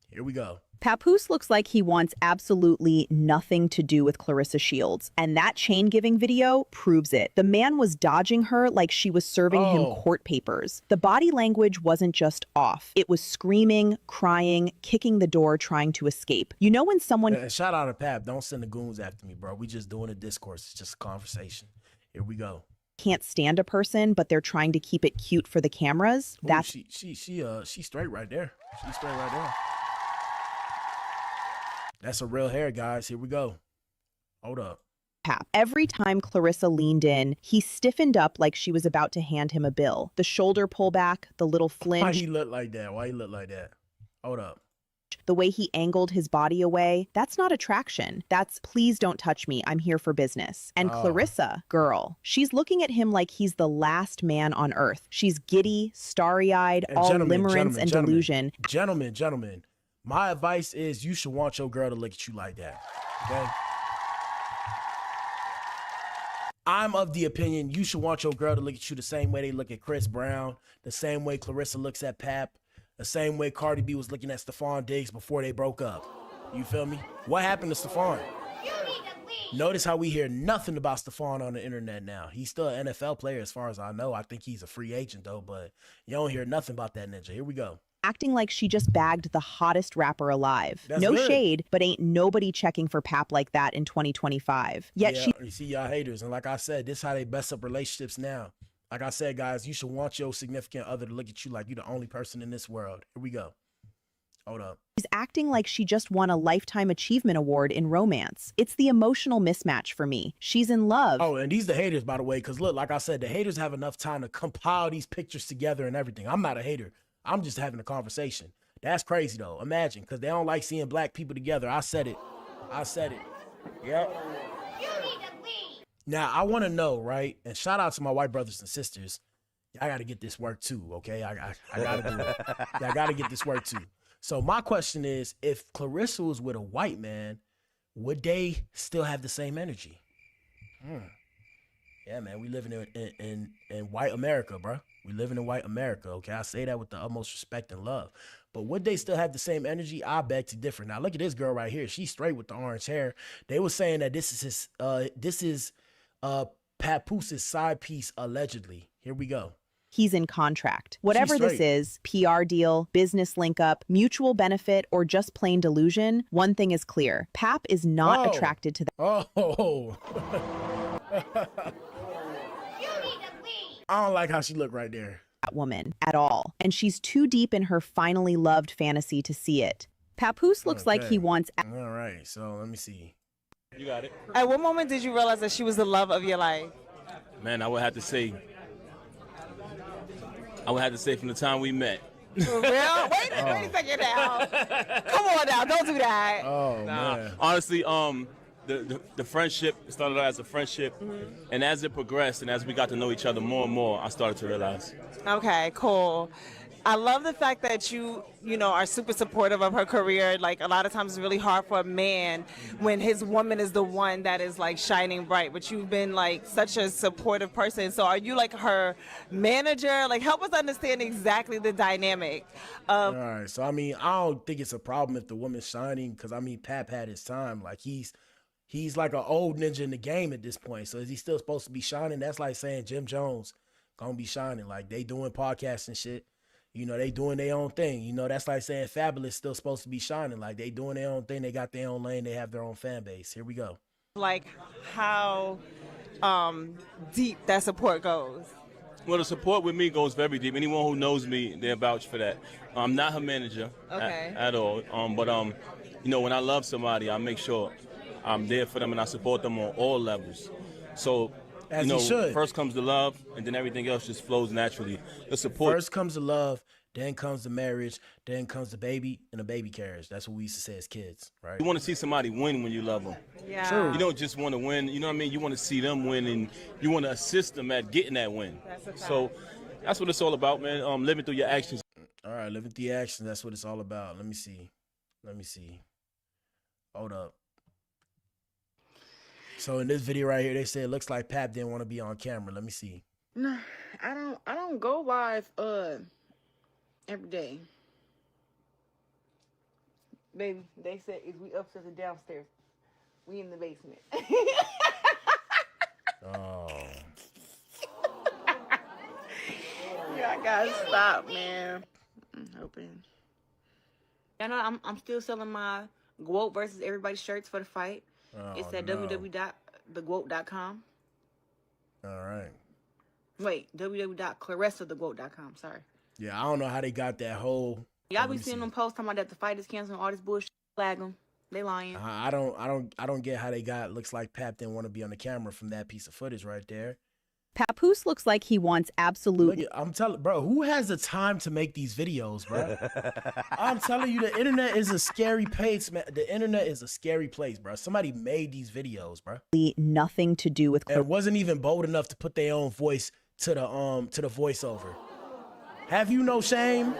Here we go. Papoose looks like he wants absolutely nothing to do with Claressa Shields, and that chain-giving video proves it. The man was dodging her like she was serving him court papers. The body language wasn't just off. It was screaming, crying, kicking the door, trying to escape. You know when someone... Shout out to Pap. Don't send the goons after me, bro. We just doing a discourse. It's just a conversation. Here we go. Can't stand a person, but they're trying to keep it cute for the cameras. Ooh, That's... She's straight right there. She's straight right there. That's a real hair, guys. Here we go. Hold up. Pap. Every time Clarissa leaned in, he stiffened up like she was about to hand him a bill. The shoulder pullback, the little flinch. Why he look like that? Why he look like that? Hold up. The way he angled his body away, that's not attraction. That's please don't touch me. I'm here for business. And Clarissa, girl, she's looking at him like he's the last man on earth. She's giddy, starry-eyed, all limerence and delusion. Gentlemen. My advice is you should want your girl to look at you like that, okay? I'm of the opinion you should want your girl to look at you the same way they look at Chris Brown, the same way Clarissa looks at Pap, the same way Cardi B was looking at Stephon Diggs before they broke up. You feel me? What happened to Stephon? Notice how we hear nothing about Stephon on the internet now. He's still an NFL player as far as I know. I think he's a free agent though, but you don't hear nothing about that ninja. Here we go. Acting like she just bagged the hottest rapper alive. That's no good. shade, but ain't nobody checking for Pap like that in 2025. Yet You see y'all haters, and like I said, this is how they mess up relationships now. Like I said, guys, you should want your significant other to look at you like you're the only person in this world. Here we go. Hold up. She's acting like she just won a Lifetime Achievement Award in romance. It's the emotional mismatch for me. She's in love. Oh, and these the haters, by the way, because look, like I said, the haters have enough time to compile these pictures together and everything. I'm not a hater. I'm just having a conversation. That's crazy, though. Imagine, because they don't like seeing black people together. I said it. Yep. Now, I want to know, right? And shout out to my white brothers and sisters. I got to get this work, too, okay? I got to do it. I got to get this work, too. So my question is, if Clarissa was with a white man, would they still have the same energy? Yeah, man, we living in white America, bro. We living in white America, okay? I say that with the utmost respect and love. But would they still have the same energy? I beg to differ. Now, look at this girl right here. She's straight with the orange hair. They were saying that this is Papoose's side piece, allegedly. Here we go. he's in contract. Whatever this straight. is, PR deal, business link up, mutual benefit, or just plain delusion, one thing is clear. Pap is not attracted to that. Oh. I don't like how she looked right there. That woman at all. And she's too deep in her finally loved fantasy to see it. Papoose looks like he wants. All right, so let me see. You got it. At what moment did you realize that she was the love of your life? Man, I would have to say from the time we met. For real? Wait a second now. Come on now, don't do that. Oh, man. Honestly, the friendship started out as a friendship, and as it progressed and as we got to know each other more and more, I started to realize. Okay, cool. I love the fact that you are super supportive of her career. Like, a lot of times it's really hard for a man when his woman is the one that is like shining bright, but you've been like such a supportive person. So are you like her manager? Like, help us understand exactly the dynamic of. All right, so I mean, I don't think it's a problem if the woman's shining, because I mean, Pap had his time. Like, he's like an old ninja in the game at this point. So is he still supposed to be shining? That's like saying Jim Jones gonna be shining. Like, they doing podcasts and shit. You know, they doing their own thing. You know, that's like saying Fabulous still supposed to be shining. Like, they doing their own thing. They got their own lane. They have their own fan base. Here we go. Like, how deep that support goes. Well, the support with me goes very deep. Anyone who knows me, they vouch for that. I'm not her manager at all. But when I love somebody, I make sure I'm there for them and I support them on all levels. So, As you should. First comes the love, and then everything else just flows naturally. The support. First comes the love, then comes the marriage, then comes the baby and the baby carriage. That's what we used to say as kids, right? You want to see somebody win when you love them. Yeah. True. You don't just want to win. You know what I mean? You want to see them win, and you want to assist them at getting that win. That's a fact. So that's what it's all about, man. Living through your actions. All right, living through the action. That's what it's all about. Let me see. Hold up. So in this video right here, they say it looks like Pap didn't want to be on camera. Let me see. No, I don't go live every day. Baby, they said is we upstairs and downstairs. We in the basement. Oh. Yeah, I gotta stop, man. I'm hoping. I know I'm still selling my Gwoat versus everybody shirts for the fight. It's at www.thegwoat.com. All right. Wait, www.claressthegwoat.com. Sorry. Yeah, I don't know how they got that whole. Y'all be seeing them posts talking about that the fight is canceled, all this bullshit. Flag them. They lying. I don't get how they got. Looks like Pap didn't want to be on the camera from that piece of footage right there. Papoose looks like he wants absolute. Look, I'm telling, bro, who has the time to make these videos, bro? I'm telling you, the internet is a scary place, man. The internet is a scary place, bro. Somebody made these videos, bro. Nothing to do with. And wasn't even bold enough to put their own voice to the voiceover. Have you no shame?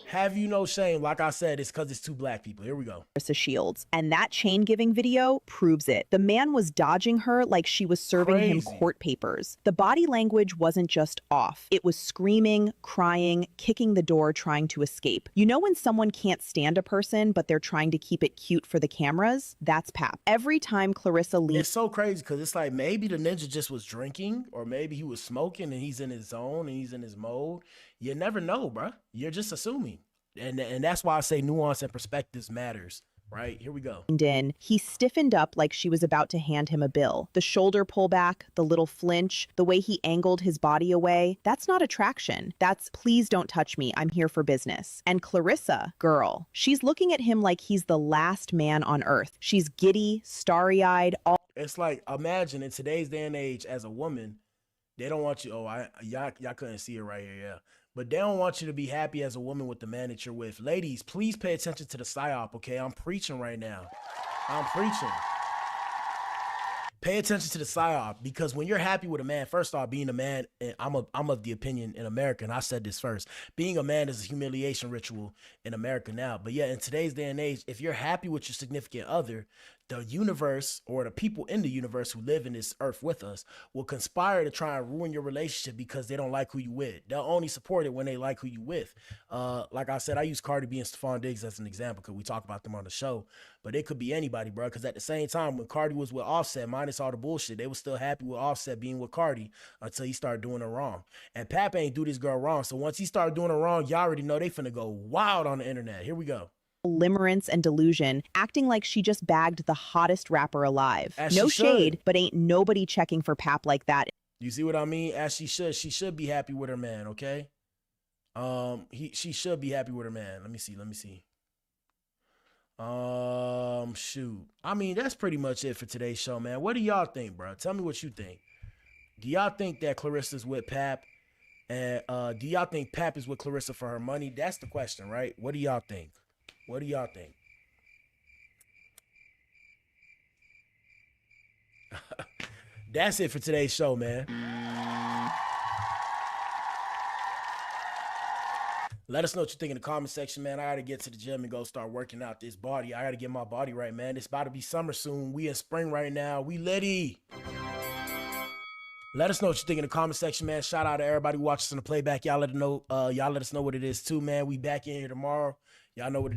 Have you no shame? Like I said, it's because it's two black people. Here we go. Claressa Shields. And that chain giving video proves it. The man was dodging her like she was serving him court papers. The body language wasn't just off. It was screaming, crying, kicking the door, trying to escape. You know when someone can't stand a person, but they're trying to keep it cute for the cameras? That's Pap. Every time Clarissa leaves. It's so crazy because it's like maybe the ninja just was drinking, or maybe he was smoking and he's in his zone and he's in his mode. You never know, bro. You're just assuming. And that's why I say nuance and perspectives matters, right? Here we go. In, he stiffened up like she was about to hand him a bill. The shoulder pullback, the little flinch, the way he angled his body away, that's not attraction. That's please don't touch me, I'm here for business. And Clarissa, girl, she's looking at him like he's the last man on earth. She's giddy, starry-eyed, all. It's like, imagine in today's day and age, as a woman, they don't want you, y'all couldn't see it right here, yeah. But they don't want you to be happy as a woman with the man that you're with. Ladies, please pay attention to the psyop, okay? I'm preaching right now. I'm preaching. Pay attention to the psyop, because when you're happy with a man, first off, being a man, and I'm of the opinion in America, and I said this first, being a man is a humiliation ritual in America now. But yeah, in today's day and age, if you're happy with your significant other, the universe or the people in the universe who live in this earth with us will conspire to try and ruin your relationship because they don't like who you with. They'll only support it when they like who you with. Like I said, I use Cardi B and Stephon Diggs as an example because we talk about them on the show, but it could be anybody, bro. Because at the same time, when Cardi was with Offset, minus all the bullshit, they were still happy with Offset being with Cardi until he started doing her wrong. And Pap ain't do this girl wrong. So once he started doing her wrong, y'all already know they finna go wild on the internet. Here we go. Limerence and delusion, acting like she just bagged the hottest rapper alive. As No she shade, should. but ain't nobody checking for Pap like that. You see what I mean? As she should be happy with her man, okay? She should be happy with her man. Let me see. Shoot. I mean, that's pretty much it for today's show, man. What do y'all think, bro? Tell me what you think. Do y'all think that Clarissa's with Pap? And do y'all think Pap is with Clarissa for her money? That's the question, right? What do y'all think? What do y'all think? That's it for today's show, man. Let us know what you think in the comment section, man. I got to get to the gym and go start working out this body. I got to get my body right, man. It's about to be summer soon. We in spring right now. We litty. Let us know what you think in the comment section, man. Shout out to everybody who watches on the playback. Y'all let us know what it is too, man. We back in here tomorrow. Y'all know what it is.